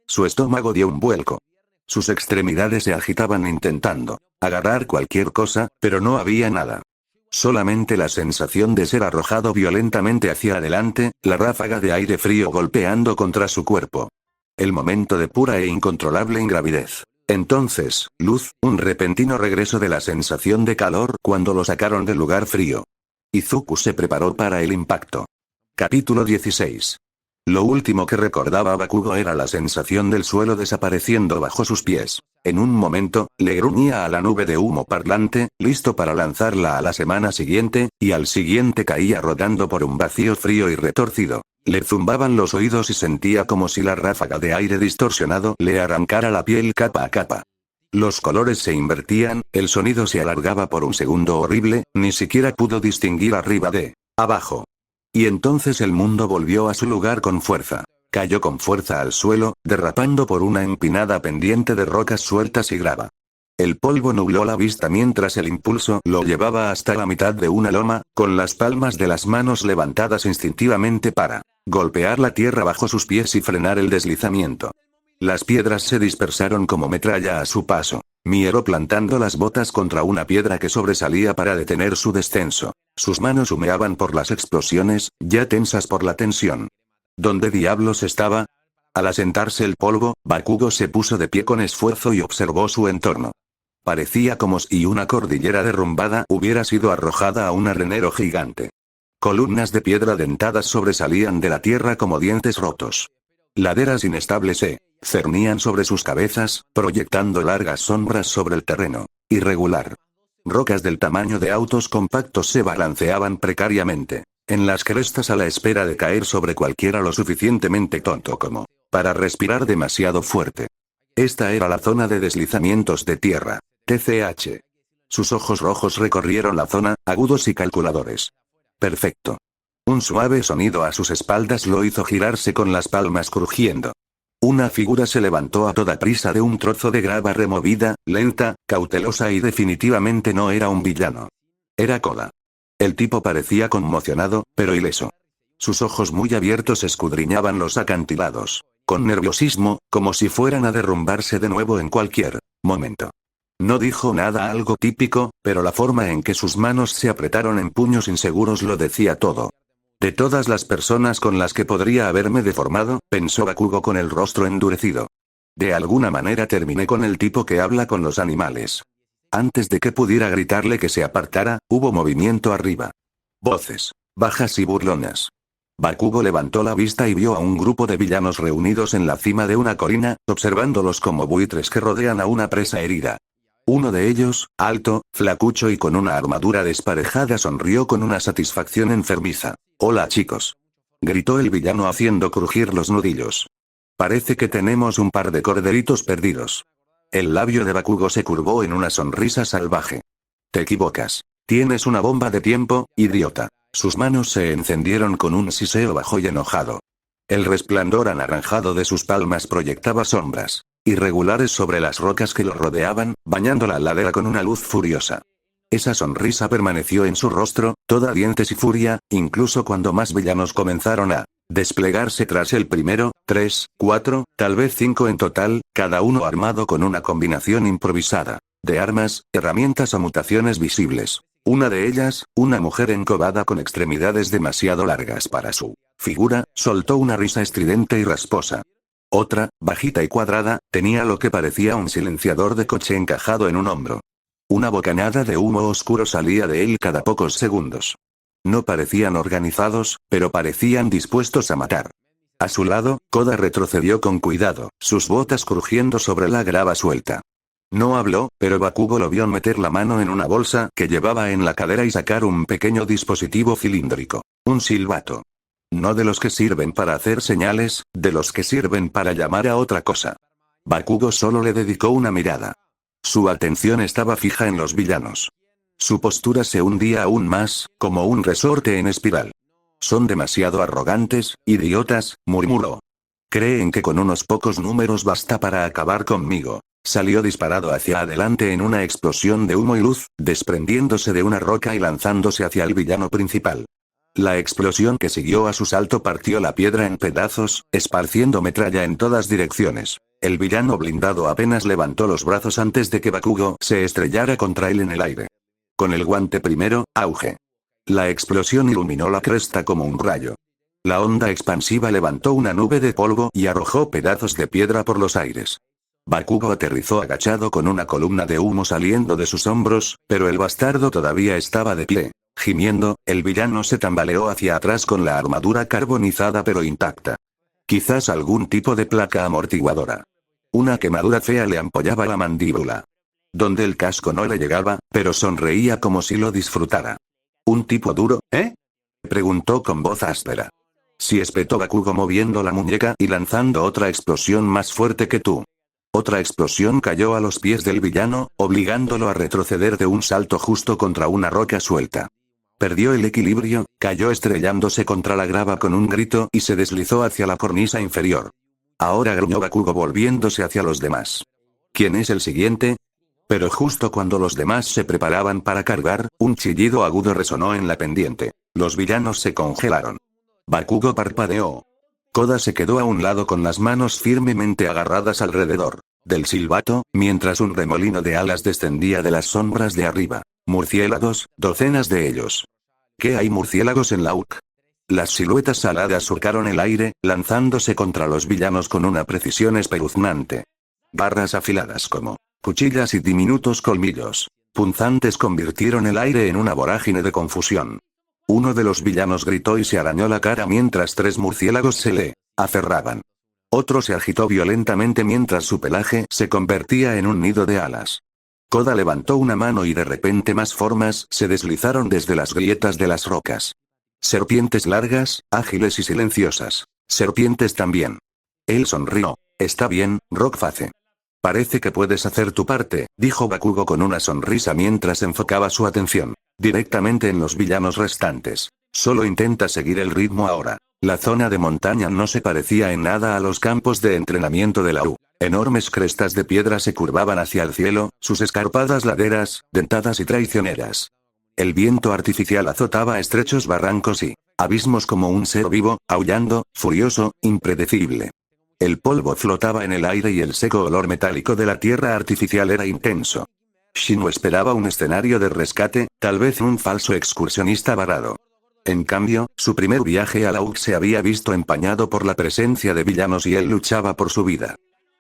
Su estómago dio un vuelco. Sus extremidades se agitaban intentando agarrar cualquier cosa, pero no había nada. Solamente la sensación de ser arrojado violentamente hacia adelante, la ráfaga de aire frío golpeando contra su cuerpo. El momento de pura e incontrolable ingravidez. Entonces, luz, un repentino regreso de la sensación de calor cuando lo sacaron del lugar frío. Izuku se preparó para el impacto. Capítulo 16. Lo último que recordaba Bakugo era la sensación del suelo desapareciendo bajo sus pies. En un momento, le gruñía a la nube de humo parlante, listo para lanzarla a la semana siguiente, y al siguiente caía rodando por un vacío frío y retorcido. Le zumbaban los oídos y sentía como si la ráfaga de aire distorsionado le arrancara la piel capa a capa. Los colores se invertían, el sonido se alargaba por un segundo horrible, ni siquiera pudo distinguir arriba de abajo. Y entonces el mundo volvió a su lugar con fuerza. Cayó con fuerza al suelo, derrapando por una empinada pendiente de rocas sueltas y grava. El polvo nubló la vista mientras el impulso lo llevaba hasta la mitad de una loma, con las palmas de las manos levantadas instintivamente para golpear la tierra bajo sus pies y frenar el deslizamiento. Las piedras se dispersaron como metralla a su paso. Miero plantando las botas contra una piedra que sobresalía para detener su descenso. Sus manos humeaban por las explosiones, ya tensas por la tensión. ¿Dónde diablos estaba? Al asentarse el polvo, Bakugo se puso de pie con esfuerzo y observó su entorno. Parecía como si una cordillera derrumbada hubiera sido arrojada a un arenero gigante. Columnas de piedra dentadas sobresalían de la tierra como dientes rotos. Laderas inestables se cernían sobre sus cabezas, proyectando largas sombras sobre el terreno irregular. Rocas del tamaño de autos compactos se balanceaban precariamente en las crestas a la espera de caer sobre cualquiera lo suficientemente tonto como para respirar demasiado fuerte. Esta era la zona de deslizamientos de tierra. TCH. Sus ojos rojos recorrieron la zona, agudos y calculadores. Perfecto. Un suave sonido a sus espaldas lo hizo girarse con las palmas crujiendo. Una figura se levantó a toda prisa de un trozo de grava removida, lenta, cautelosa y definitivamente no era un villano. Era Koda. El tipo parecía conmocionado, pero ileso. Sus ojos muy abiertos escudriñaban los acantilados. Con nerviosismo, como si fueran a derrumbarse de nuevo en cualquier momento. No dijo nada algo típico, pero la forma en que sus manos se apretaron en puños inseguros lo decía todo. De todas las personas con las que podría haberme deformado, pensó Bakugo con el rostro endurecido. De alguna manera terminé con el tipo que habla con los animales. Antes de que pudiera gritarle que se apartara, hubo movimiento arriba. Voces bajas y burlonas. Bakugo levantó la vista y vio a un grupo de villanos reunidos en la cima de una colina, observándolos como buitres que rodean a una presa herida. Uno de ellos, alto, flacucho y con una armadura desparejada, sonrió con una satisfacción enfermiza. «Hola chicos», gritó el villano haciendo crujir los nudillos. «Parece que tenemos un par de corderitos perdidos». El labio de Bakugo se curvó en una sonrisa salvaje. «Te equivocas. Tienes una bomba de tiempo, idiota». Sus manos se encendieron con un siseo bajo y enojado. El resplandor anaranjado de sus palmas proyectaba sombras irregulares sobre las rocas que lo rodeaban, bañando la ladera con una luz furiosa. Esa sonrisa permaneció en su rostro, toda dientes y furia, incluso cuando más villanos comenzaron a desplegarse tras el primero, 3, 4, tal vez 5 en total, cada uno armado con una combinación improvisada de armas, herramientas o mutaciones visibles. Una de ellas, una mujer encobada con extremidades demasiado largas para su figura, soltó una risa estridente y rasposa. Otra, bajita y cuadrada, tenía lo que parecía un silenciador de coche encajado en un hombro. Una bocanada de humo oscuro salía de él cada pocos segundos. No parecían organizados, pero parecían dispuestos a matar. A su lado, Koda retrocedió con cuidado, sus botas crujiendo sobre la grava suelta. No habló, pero Bakugo lo vio meter la mano en una bolsa que llevaba en la cadera y sacar un pequeño dispositivo cilíndrico. Un silbato. No de los que sirven para hacer señales, de los que sirven para llamar a otra cosa. Bakugo solo le dedicó una mirada. Su atención estaba fija en los villanos. Su postura se hundía aún más, como un resorte en espiral. Son demasiado arrogantes, idiotas, murmuró. Creen que con unos pocos números basta para acabar conmigo. Salió disparado hacia adelante en una explosión de humo y luz, desprendiéndose de una roca y lanzándose hacia el villano principal. La explosión que siguió a su salto partió la piedra en pedazos, esparciendo metralla en todas direcciones. El villano blindado apenas levantó los brazos antes de que Bakugo se estrellara contra él en el aire. Con el guante primero, auge. La explosión iluminó la cresta como un rayo. La onda expansiva levantó una nube de polvo y arrojó pedazos de piedra por los aires. Bakugo aterrizó agachado con una columna de humo saliendo de sus hombros, pero el bastardo todavía estaba de pie. Gimiendo, el villano se tambaleó hacia atrás con la armadura carbonizada pero intacta. Quizás algún tipo de placa amortiguadora. Una quemadura fea le ampollaba la mandíbula. Donde el casco no le llegaba, pero sonreía como si lo disfrutara. ¿Un tipo duro, eh? Preguntó con voz áspera. Sí, espetó Bakugo moviendo la muñeca y lanzando otra explosión más fuerte que tú. Otra explosión cayó a los pies del villano, obligándolo a retroceder de un salto justo contra una roca suelta. Perdió el equilibrio, cayó estrellándose contra la grava con un grito y se deslizó hacia la cornisa inferior. Ahora gruñó Bakugo volviéndose hacia los demás. ¿Quién es el siguiente? Pero justo cuando los demás se preparaban para cargar, un chillido agudo resonó en la pendiente. Los villanos se congelaron. Bakugo parpadeó. Koda se quedó a un lado con las manos firmemente agarradas alrededor del silbato, mientras un remolino de alas descendía de las sombras de arriba. Murciélagos, docenas de ellos. ¿Qué hay murciélagos en la UK? Las siluetas aladas surcaron el aire, lanzándose contra los villanos con una precisión espeluznante. Garras afiladas como cuchillas y diminutos colmillos punzantes convirtieron el aire en una vorágine de confusión. Uno de los villanos gritó y se arañó la cara mientras 3 murciélagos se le aferraban. Otro se agitó violentamente mientras su pelaje se convertía en un nido de alas. Koda levantó una mano y de repente más formas se deslizaron desde las grietas de las rocas. Serpientes largas, ágiles y silenciosas. Serpientes también. Él sonrió. Está bien, Rockface. Parece que puedes hacer tu parte, dijo Bakugo con una sonrisa mientras enfocaba su atención directamente en los villanos restantes. Solo intenta seguir el ritmo ahora. La zona de montaña no se parecía en nada a los campos de entrenamiento de la U. Enormes crestas de piedra se curvaban hacia el cielo, sus escarpadas laderas, dentadas y traicioneras. El viento artificial azotaba estrechos barrancos y abismos como un ser vivo, aullando, furioso, impredecible. El polvo flotaba en el aire y el seco olor metálico de la tierra artificial era intenso. Shino esperaba un escenario de rescate, tal vez un falso excursionista varado. En cambio, su primer viaje a la UK se había visto empañado por la presencia de villanos y él luchaba por su vida.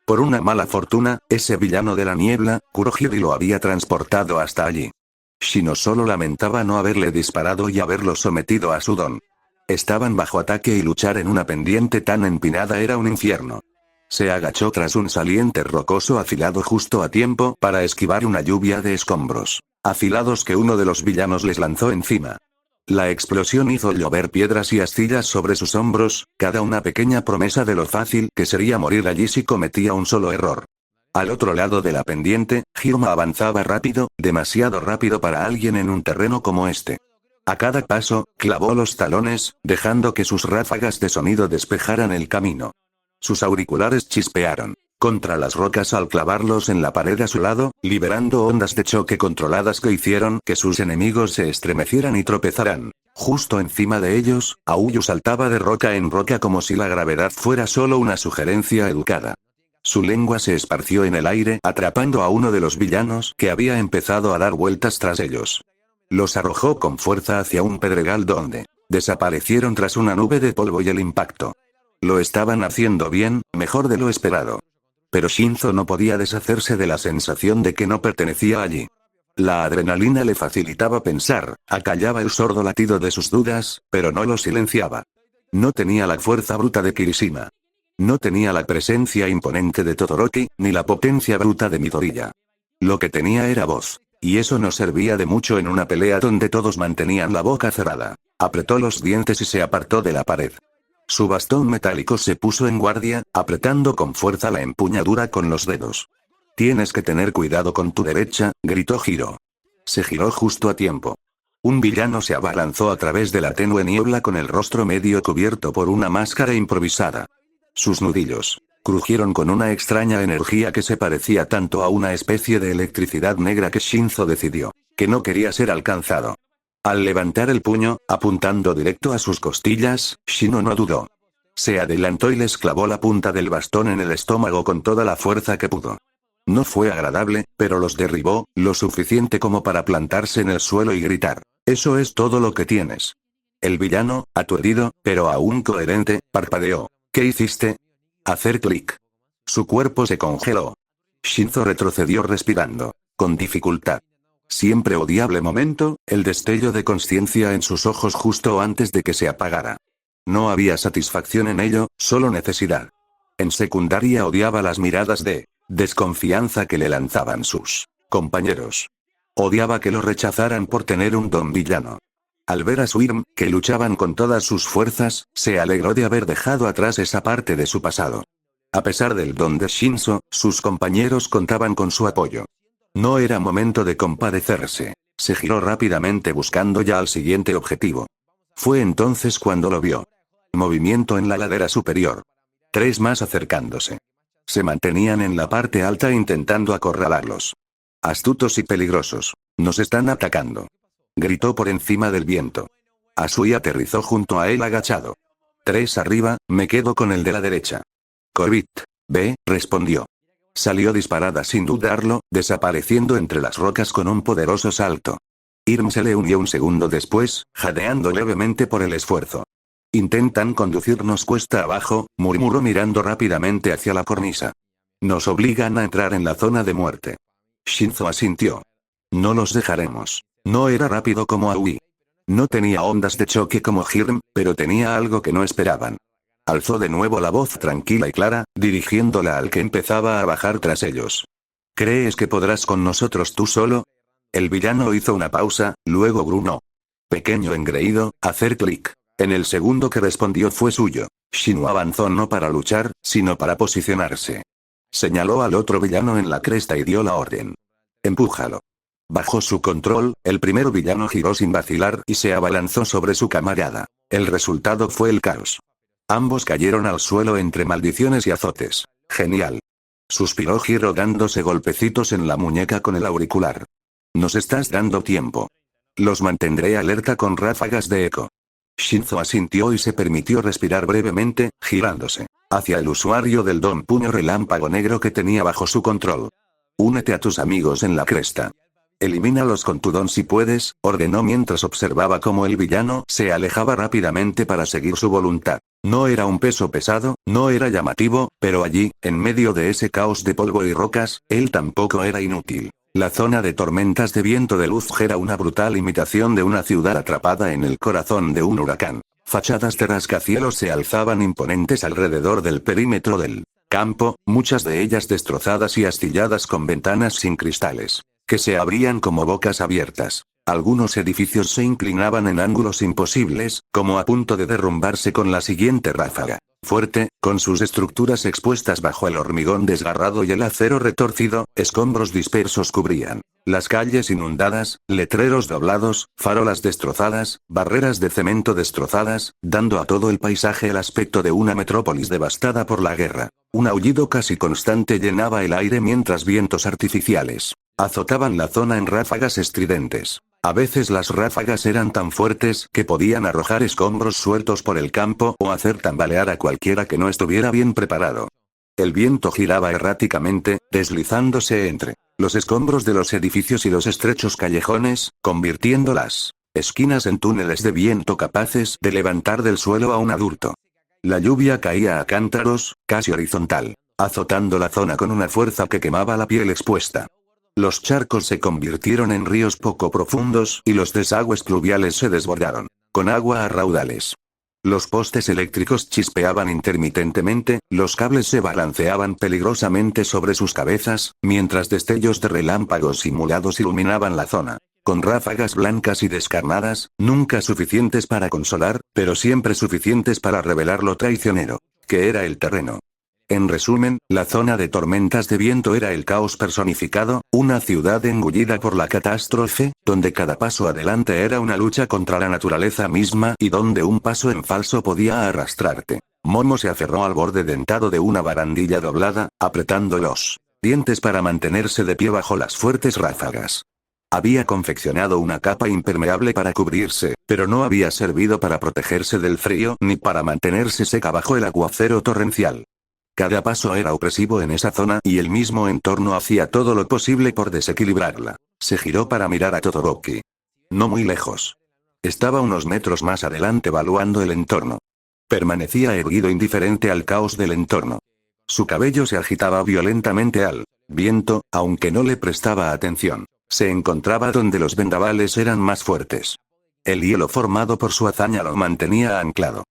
Por una mala fortuna, ese villano de la niebla, Kurohige, lo había transportado hasta allí. Shino solo lamentaba no haberle disparado y haberlo sometido a su don. Estaban bajo ataque y luchar en una pendiente tan empinada era un infierno. Se agachó tras un saliente rocoso afilado justo a tiempo para esquivar una lluvia de escombros afilados que uno de los villanos les lanzó encima. La explosión hizo llover piedras y astillas sobre sus hombros, cada una pequeña promesa de lo fácil que sería morir allí si cometía un solo error. Al otro lado de la pendiente, Hiruma avanzaba rápido, demasiado rápido para alguien en un terreno como este. A cada paso, clavó los talones, dejando que sus ráfagas de sonido despejaran el camino. Sus auriculares chispearon contra las rocas al clavarlos en la pared a su lado, liberando ondas de choque controladas que hicieron que sus enemigos se estremecieran y tropezaran. Justo encima de ellos, Aoyu saltaba de roca en roca como si la gravedad fuera solo una sugerencia educada. Su lengua se esparció en el aire, atrapando a uno de los villanos que había empezado a dar vueltas tras ellos. Los arrojó con fuerza hacia un pedregal donde desaparecieron tras una nube de polvo y el impacto. Lo estaban haciendo bien, mejor de lo esperado. Pero Shinzo no podía deshacerse de la sensación de que no pertenecía allí. La adrenalina le facilitaba pensar, acallaba el sordo latido de sus dudas, pero no lo silenciaba. No tenía la fuerza bruta de Kirishima. No tenía la presencia imponente de Todoroki, ni la potencia bruta de Midoriya. Lo que tenía era voz. Y eso no servía de mucho en una pelea donde todos mantenían la boca cerrada. Apretó los dientes y se apartó de la pared. Su bastón metálico se puso en guardia, apretando con fuerza la empuñadura con los dedos. Tienes que tener cuidado con tu derecha, gritó Hiro. Se giró justo a tiempo. Un villano se abalanzó a través de la tenue niebla con el rostro medio cubierto por una máscara improvisada. Sus nudillos crujieron con una extraña energía que se parecía tanto a una especie de electricidad negra que Shinzo decidió que no quería ser alcanzado. Al levantar el puño, apuntando directo a sus costillas, Shino no dudó. Se adelantó y les clavó la punta del bastón en el estómago con toda la fuerza que pudo. No fue agradable, pero los derribó, lo suficiente como para plantarse en el suelo y gritar: «Eso es todo lo que tienes». El villano, aturdido, pero aún coherente, parpadeó. «¿Qué hiciste?» Hacer clic. Su cuerpo se congeló. Shinzo retrocedió respirando con dificultad. Siempre odiable momento, el destello de conciencia en sus ojos justo antes de que se apagara. No había satisfacción en ello, solo necesidad. En secundaria odiaba las miradas de desconfianza que le lanzaban sus compañeros. Odiaba que lo rechazaran por tener un don villano. Al ver a Swirm, que luchaban con todas sus fuerzas, se alegró de haber dejado atrás esa parte de su pasado. A pesar del don de Shinzo, sus compañeros contaban con su apoyo. No era momento de compadecerse. Se giró rápidamente buscando ya al siguiente objetivo. Fue entonces cuando lo vio. Movimiento en la ladera superior. 3 más acercándose. Se mantenían en la parte alta intentando acorralarlos. Astutos y peligrosos. Nos están atacando. Gritó por encima del viento. Asui aterrizó junto a él agachado. 3 arriba, me quedo con el de la derecha. Corbett, ve, respondió. Salió disparada sin dudarlo, desapareciendo entre las rocas con un poderoso salto. Irm se le unió un segundo después, jadeando levemente por el esfuerzo. Intentan conducirnos cuesta abajo, murmuró mirando rápidamente hacia la cornisa. Nos obligan a entrar en la zona de muerte. Shinzo asintió. No los dejaremos. No era rápido como Aoi. No tenía ondas de choque como Hirm, pero tenía algo que no esperaban. Alzó de nuevo la voz tranquila y clara, dirigiéndola al que empezaba a bajar tras ellos. ¿Crees que podrás con nosotros tú solo? El villano hizo una pausa, luego gruñó. Pequeño engreído, hacer clic. En el segundo que respondió fue suyo. Shino avanzó no para luchar, sino para posicionarse. Señaló al otro villano en la cresta y dio la orden. Empújalo. Bajo su control, el primer villano giró sin vacilar y se abalanzó sobre su camarada. El resultado fue el caos. Ambos cayeron al suelo entre maldiciones y azotes. Genial. Suspiró Hiro dándose golpecitos en la muñeca con el auricular. Nos estás dando tiempo. Los mantendré alerta con ráfagas de eco. Shinzo asintió y se permitió respirar brevemente, girándose hacia el usuario del don puño relámpago negro que tenía bajo su control. Únete a tus amigos en la cresta. Elimínalos con tu don si puedes, ordenó mientras observaba cómo el villano se alejaba rápidamente para seguir su voluntad. No era un peso pesado, no era llamativo, pero allí, en medio de ese caos de polvo y rocas, él tampoco era inútil. La zona de tormentas de viento de luz era una brutal imitación de una ciudad atrapada en el corazón de un huracán. Fachadas de rascacielos se alzaban imponentes alrededor del perímetro del campo, muchas de ellas destrozadas y astilladas con ventanas sin cristales, que se abrían como bocas abiertas. Algunos edificios se inclinaban en ángulos imposibles, como a punto de derrumbarse con la siguiente ráfaga fuerte, con sus estructuras expuestas bajo el hormigón desgarrado y el acero retorcido, escombros dispersos cubrían las calles inundadas, letreros doblados, farolas destrozadas, barreras de cemento destrozadas, dando a todo el paisaje el aspecto de una metrópolis devastada por la guerra. Un aullido casi constante llenaba el aire mientras vientos artificiales azotaban la zona en ráfagas estridentes. A veces las ráfagas eran tan fuertes que podían arrojar escombros sueltos por el campo o hacer tambalear a cualquiera que no estuviera bien preparado. El viento giraba erráticamente, deslizándose entre los escombros de los edificios y los estrechos callejones, convirtiendo las esquinas en túneles de viento capaces de levantar del suelo a un adulto. La lluvia caía a cántaros, casi horizontal, azotando la zona con una fuerza que quemaba la piel expuesta. Los charcos se convirtieron en ríos poco profundos y los desagües pluviales se desbordaron con agua a raudales. Los postes eléctricos chispeaban intermitentemente, los cables se balanceaban peligrosamente sobre sus cabezas, mientras destellos de relámpagos simulados iluminaban la zona. Con ráfagas blancas y descarnadas, nunca suficientes para consolar, pero siempre suficientes para revelar lo traicionero que era el terreno. En resumen, la zona de tormentas de viento era el caos personificado, una ciudad engullida por la catástrofe, donde cada paso adelante era una lucha contra la naturaleza misma y donde un paso en falso podía arrastrarte. Momo se aferró al borde dentado de una barandilla doblada, apretando los dientes para mantenerse de pie bajo las fuertes ráfagas. Había confeccionado una capa impermeable para cubrirse, pero no había servido para protegerse del frío ni para mantenerse seca bajo el aguacero torrencial. Cada paso era opresivo en esa zona y el mismo entorno hacía todo lo posible por desequilibrarla. Se giró para mirar a Todoroki. No muy lejos. Estaba unos metros más adelante evaluando el entorno. Permanecía erguido indiferente al caos del entorno. Su cabello se agitaba violentamente al viento, aunque no le prestaba atención. Se encontraba donde los vendavales eran más fuertes. El hielo formado por su hazaña lo mantenía anclado.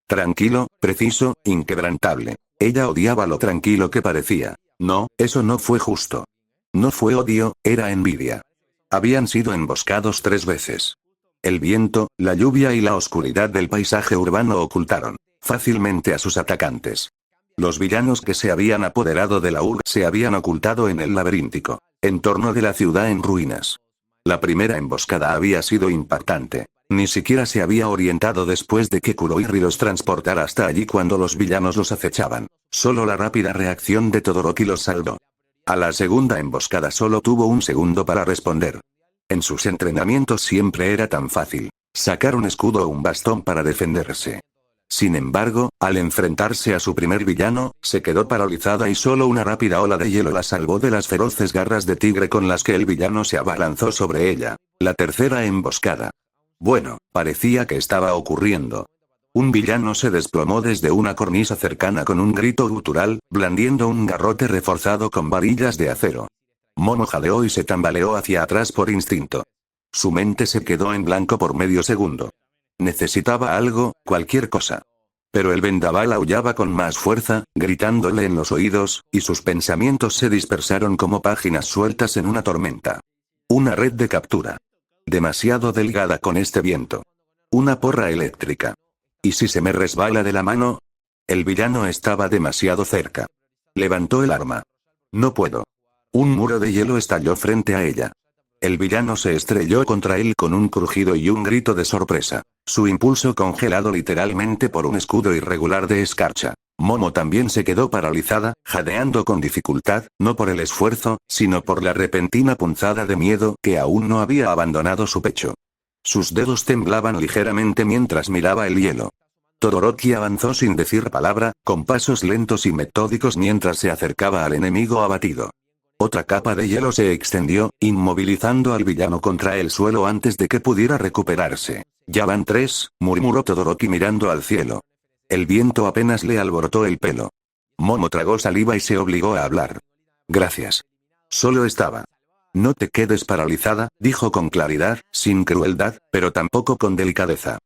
Tranquilo, preciso, inquebrantable. Ella odiaba lo tranquilo que parecía. No, eso no fue justo. No fue odio, era envidia. Habían sido emboscados 3 veces. El viento, la lluvia y la oscuridad del paisaje urbano ocultaron fácilmente a sus atacantes. Los villanos que se habían apoderado de la urbe se habían ocultado en el laberíntico entorno de la ciudad en ruinas. La primera emboscada había sido impactante. Ni siquiera se había orientado después de que Kurohige los transportara hasta allí cuando los villanos los acechaban. Solo la rápida reacción de Todoroki los salvó. A la segunda emboscada solo tuvo un segundo para responder. En sus entrenamientos siempre era tan fácil sacar un escudo o un bastón para defenderse. Sin embargo, al enfrentarse a su primer villano, se quedó paralizada y solo una rápida ola de hielo la salvó de las feroces garras de tigre con las que el villano se abalanzó sobre ella. La tercera emboscada. Bueno, parecía que estaba ocurriendo. Un villano se desplomó desde una cornisa cercana con un grito gutural, blandiendo un garrote reforzado con varillas de acero. Momo jadeó y se tambaleó hacia atrás por instinto. Su mente se quedó en blanco por medio segundo. Necesitaba algo, cualquier cosa. Pero el vendaval aullaba con más fuerza, gritándole en los oídos, y sus pensamientos se dispersaron como páginas sueltas en una tormenta. Una red de captura. Demasiado delgada con este viento. Una porra eléctrica. ¿Y si se me resbala de la mano? El villano estaba demasiado cerca. Levantó el arma. No puedo. Un muro de hielo estalló frente a ella. El villano se estrelló contra él con un crujido y un grito de sorpresa. Su impulso congelado literalmente por un escudo irregular de escarcha. Momo también se quedó paralizada, jadeando con dificultad, no por el esfuerzo, sino por la repentina punzada de miedo que aún no había abandonado su pecho. Sus dedos temblaban ligeramente mientras miraba el hielo. Todoroki avanzó sin decir palabra, con pasos lentos y metódicos mientras se acercaba al enemigo abatido. Otra capa de hielo se extendió, inmovilizando al villano contra el suelo antes de que pudiera recuperarse. Ya van 3, murmuró Todoroki mirando al cielo. El viento apenas le alborotó el pelo. Momo tragó saliva y se obligó a hablar. Gracias. Solo estaba. No te quedes paralizada, dijo con claridad, sin crueldad, pero tampoco con delicadeza.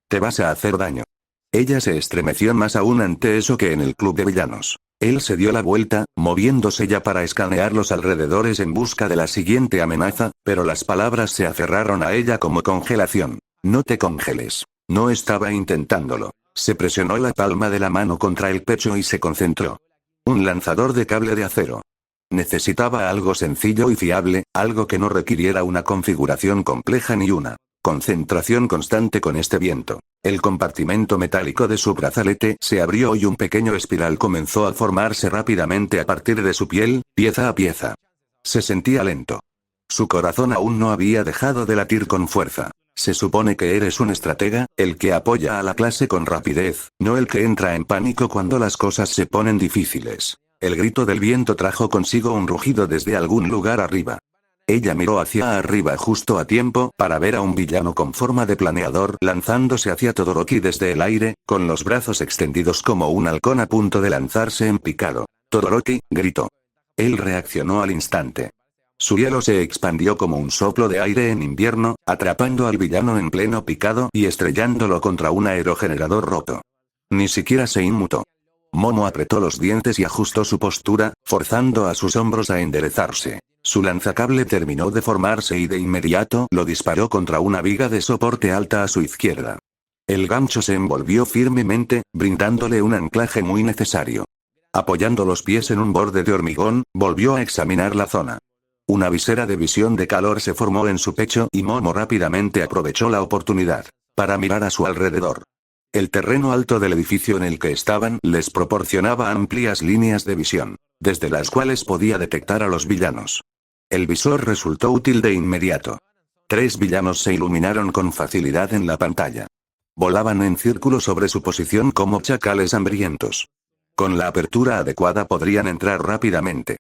Te vas a hacer daño. Ella se estremeció más aún ante eso que en el club de villanos. Él se dio la vuelta, moviéndose ya para escanear los alrededores en busca de la siguiente amenaza, pero las palabras se aferraron a ella como congelación. No te congeles. No estaba intentándolo. Se presionó la palma de la mano contra el pecho y se concentró. Un lanzador de cable de acero. Necesitaba algo sencillo y fiable, algo que no requiriera una configuración compleja ni una concentración constante con este viento. El compartimento metálico de su brazalete se abrió y un pequeño espiral comenzó a formarse rápidamente a partir de su piel, pieza a pieza. Se sentía lento. Su corazón aún no había dejado de latir con fuerza. Se supone que eres un estratega, el que apoya a la clase con rapidez, no el que entra en pánico cuando las cosas se ponen difíciles. El grito del viento trajo consigo un rugido desde algún lugar arriba. Ella miró hacia arriba justo a tiempo para ver a un villano con forma de planeador lanzándose hacia Todoroki desde el aire, con los brazos extendidos como un halcón a punto de lanzarse en picado. Todoroki, gritó. Él reaccionó al instante. Su hielo se expandió como un soplo de aire en invierno, atrapando al villano en pleno picado y estrellándolo contra un aerogenerador roto. Ni siquiera se inmutó. Momo apretó los dientes y ajustó su postura, forzando a sus hombros a enderezarse. Su lanzacable terminó de formarse y de inmediato lo disparó contra una viga de soporte alta a su izquierda. El gancho se envolvió firmemente, brindándole un anclaje muy necesario. Apoyando los pies en un borde de hormigón, volvió a examinar la zona. Una visera de visión de calor se formó en su pecho y Momo rápidamente aprovechó la oportunidad para mirar a su alrededor. El terreno alto del edificio en el que estaban les proporcionaba amplias líneas de visión, desde las cuales podía detectar a los villanos. El visor resultó útil de inmediato. 3 villanos se iluminaron con facilidad en la pantalla. Volaban en círculo sobre su posición como chacales hambrientos. Con la apertura adecuada podrían entrar rápidamente.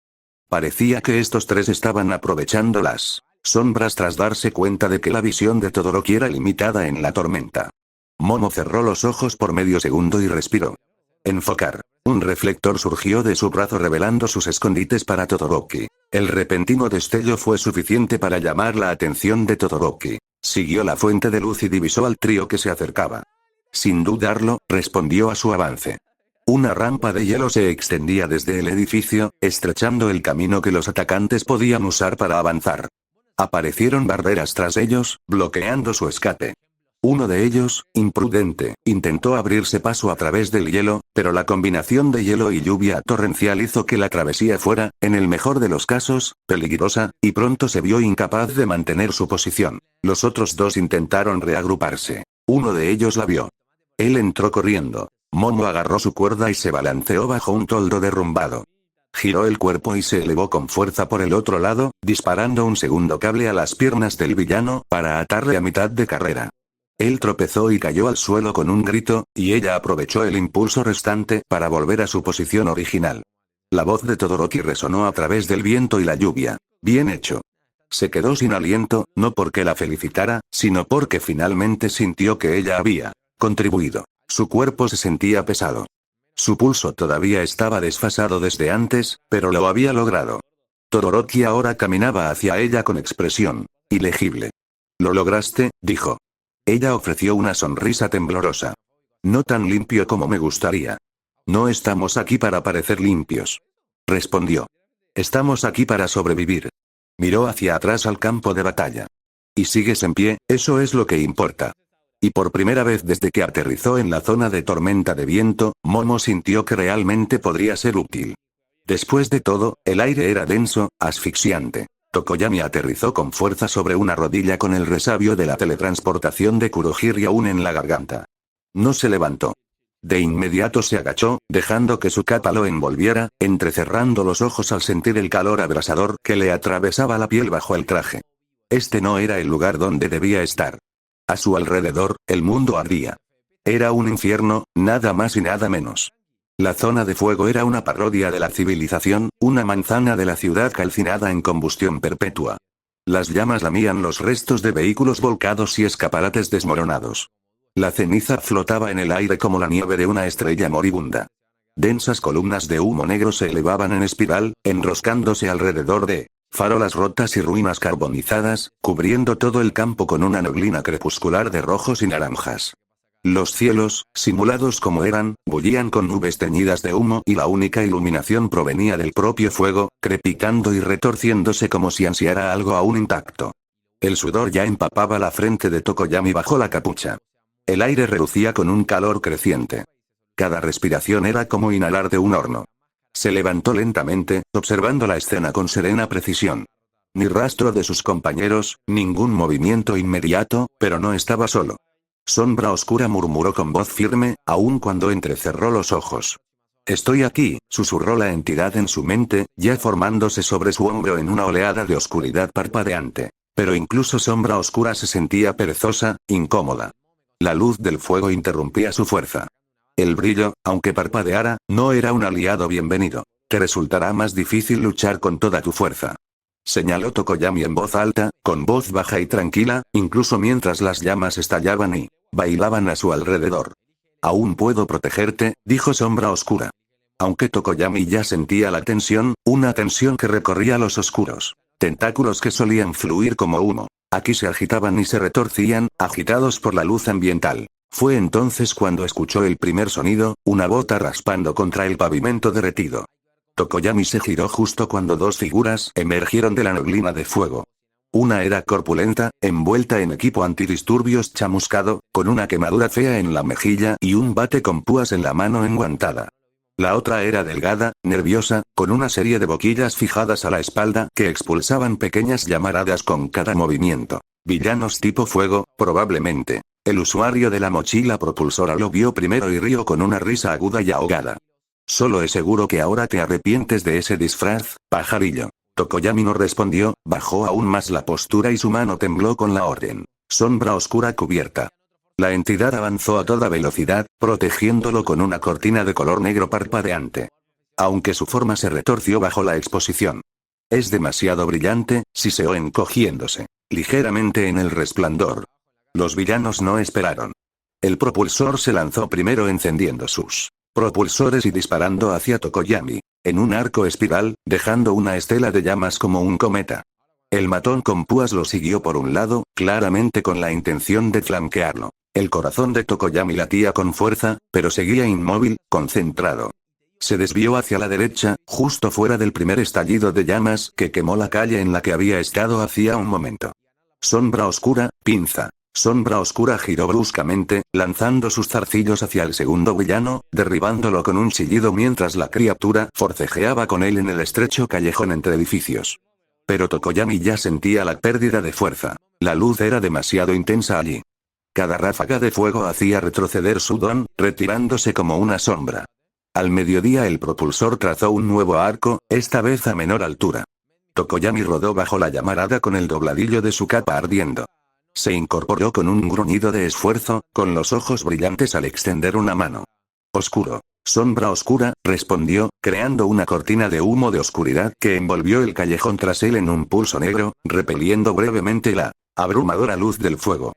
Parecía que estos 3 estaban aprovechando las sombras tras darse cuenta de que la visión de Todoroki era limitada en la tormenta. Momo cerró los ojos por medio segundo y respiró. Enfocar. Un reflector surgió de su brazo revelando sus escondites para Todoroki. El repentino destello fue suficiente para llamar la atención de Todoroki. Siguió la fuente de luz y divisó al trío que se acercaba. Sin dudarlo, respondió a su avance. Una rampa de hielo se extendía desde el edificio, estrechando el camino que los atacantes podían usar para avanzar. Aparecieron barreras tras ellos, bloqueando su escape. Uno de ellos, imprudente, intentó abrirse paso a través del hielo, pero la combinación de hielo y lluvia torrencial hizo que la travesía fuera, en el mejor de los casos, peligrosa, y pronto se vio incapaz de mantener su posición. Los otros 2 intentaron reagruparse. Uno de ellos la vio. Él entró corriendo. Momo agarró su cuerda y se balanceó bajo un toldo derrumbado. Giró el cuerpo y se elevó con fuerza por el otro lado, disparando un segundo cable a las piernas del villano, para atarle a mitad de carrera. Él tropezó y cayó al suelo con un grito, y ella aprovechó el impulso restante para volver a su posición original. La voz de Todoroki resonó a través del viento y la lluvia. Bien hecho. Se quedó sin aliento, no porque la felicitara, sino porque finalmente sintió que ella había contribuido. Su cuerpo se sentía pesado. Su pulso todavía estaba desfasado desde antes, pero lo había logrado. Todoroki ahora caminaba hacia ella con expresión ilegible. «Lo lograste», dijo. Ella ofreció una sonrisa temblorosa. «No tan limpio como me gustaría». «No estamos aquí para parecer limpios», respondió. «Estamos aquí para sobrevivir». Miró hacia atrás al campo de batalla. «Y sigues en pie, eso es lo que importa». Y por primera vez desde que aterrizó en la zona de tormenta de viento, Momo sintió que realmente podría ser útil. Después de todo, el aire era denso, asfixiante. Tokoyami aterrizó con fuerza sobre una rodilla con el resabio de la teletransportación de Kurohiri aún en la garganta. No se levantó. De inmediato se agachó, dejando que su capa lo envolviera, entrecerrando los ojos al sentir el calor abrasador que le atravesaba la piel bajo el traje. Este no era el lugar donde debía estar. A su alrededor, el mundo ardía. Era un infierno, nada más y nada menos. La zona de fuego era una parodia de la civilización, una manzana de la ciudad calcinada en combustión perpetua. Las llamas lamían los restos de vehículos volcados y escaparates desmoronados. La ceniza flotaba en el aire como la nieve de una estrella moribunda. Densas columnas de humo negro se elevaban en espiral, enroscándose alrededor de farolas rotas y ruinas carbonizadas, cubriendo todo el campo con una neblina crepuscular de rojos y naranjas. Los cielos, simulados como eran, bullían con nubes teñidas de humo y la única iluminación provenía del propio fuego, crepitando y retorciéndose como si ansiara algo aún intacto. El sudor ya empapaba la frente de Tokoyami bajo la capucha. El aire relucía con un calor creciente. Cada respiración era como inhalar de un horno. Se levantó lentamente, observando la escena con serena precisión. Ni rastro de sus compañeros, ningún movimiento inmediato, pero no estaba solo. Sombra oscura murmuró con voz firme, aun cuando entrecerró los ojos. «Estoy aquí», susurró la entidad en su mente, ya formándose sobre su hombro en una oleada de oscuridad parpadeante. Pero incluso Sombra oscura se sentía perezosa, incómoda. La luz del fuego interrumpía su fuerza. El brillo, aunque parpadeara, no era un aliado bienvenido. Te resultará más difícil luchar con toda tu fuerza. Señaló Tokoyami en voz alta, con voz baja y tranquila, incluso mientras las llamas estallaban y bailaban a su alrededor. Aún puedo protegerte, dijo Sombra oscura. Aunque Tokoyami ya sentía la tensión, una tensión que recorría los oscuros tentáculos que solían fluir como humo. Aquí se agitaban y se retorcían, agitados por la luz ambiental. Fue entonces cuando escuchó el primer sonido, una bota raspando contra el pavimento derretido. Tokoyami se giró justo cuando dos figuras emergieron de la neblina de fuego. Una era corpulenta, envuelta en equipo antidisturbios chamuscado, con una quemadura fea en la mejilla y un bate con púas en la mano enguantada. La otra era delgada, nerviosa, con una serie de boquillas fijadas a la espalda que expulsaban pequeñas llamaradas con cada movimiento. Villanos tipo fuego, probablemente. El usuario de la mochila propulsora lo vio primero y rió con una risa aguda y ahogada. Solo es seguro que ahora te arrepientes de ese disfraz, pajarillo. Tokoyami no respondió, bajó aún más la postura y su mano tembló con la orden. Sombra oscura cubierta. La entidad avanzó a toda velocidad, protegiéndolo con una cortina de color negro parpadeante. Aunque su forma se retorció bajo la exposición. Es demasiado brillante, siseó encogiéndose ligeramente en el resplandor. Los villanos no esperaron. El propulsor se lanzó primero encendiendo sus propulsores y disparando hacia Tokoyami, en un arco espiral, dejando una estela de llamas como un cometa. El matón con púas lo siguió por un lado, claramente con la intención de flanquearlo. El corazón de Tokoyami latía con fuerza, pero seguía inmóvil, concentrado. Se desvió hacia la derecha, justo fuera del primer estallido de llamas que quemó la calle en la que había estado hacía un momento. Sombra oscura, pinza. Sombra oscura giró bruscamente, lanzando sus zarcillos hacia el segundo villano, derribándolo con un chillido mientras la criatura forcejeaba con él en el estrecho callejón entre edificios. Pero Tokoyami ya sentía la pérdida de fuerza. La luz era demasiado intensa allí. Cada ráfaga de fuego hacía retroceder su don, retirándose como una sombra. Al mediodía el propulsor trazó un nuevo arco, esta vez a menor altura. Tokoyami rodó bajo la llamarada con el dobladillo de su capa ardiendo. Se incorporó con un gruñido de esfuerzo, con los ojos brillantes al extender una mano. Oscuro. Sombra oscura, respondió, creando una cortina de humo de oscuridad que envolvió el callejón tras él en un pulso negro, repeliendo brevemente la abrumadora luz del fuego.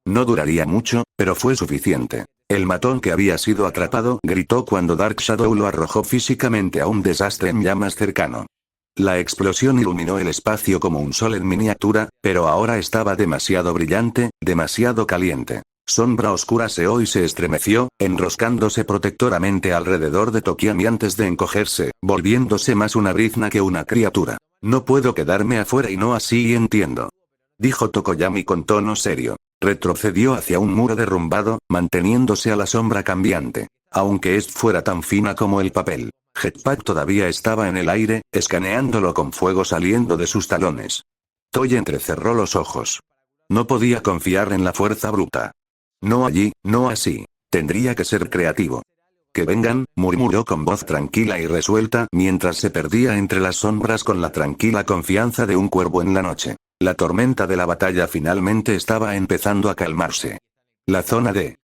No duraría mucho, pero fue suficiente. El matón que había sido atrapado gritó cuando Dark Shadow lo arrojó físicamente a un desastre en llamas cercano. La explosión iluminó el espacio como un sol en miniatura, pero ahora estaba demasiado brillante, demasiado caliente. Sombra oscura seó y se estremeció, enroscándose protectoramente alrededor de Tokoyami antes de encogerse, volviéndose más una brizna que una criatura. No puedo quedarme afuera y no así entiendo. Dijo Tokoyami con tono serio. Retrocedió hacia un muro derrumbado, manteniéndose a la sombra cambiante. Aunque fuera tan fina como el papel. Jetpack todavía estaba en el aire, escaneándolo con fuego saliendo de sus talones. Toy entrecerró los ojos. No podía confiar en la fuerza bruta. No allí, no así. Tendría que ser creativo. Que vengan, murmuró con voz tranquila y resuelta mientras se perdía entre las sombras con la tranquila confianza de un cuervo en la noche. La tormenta de la batalla finalmente estaba empezando a calmarse. La zona de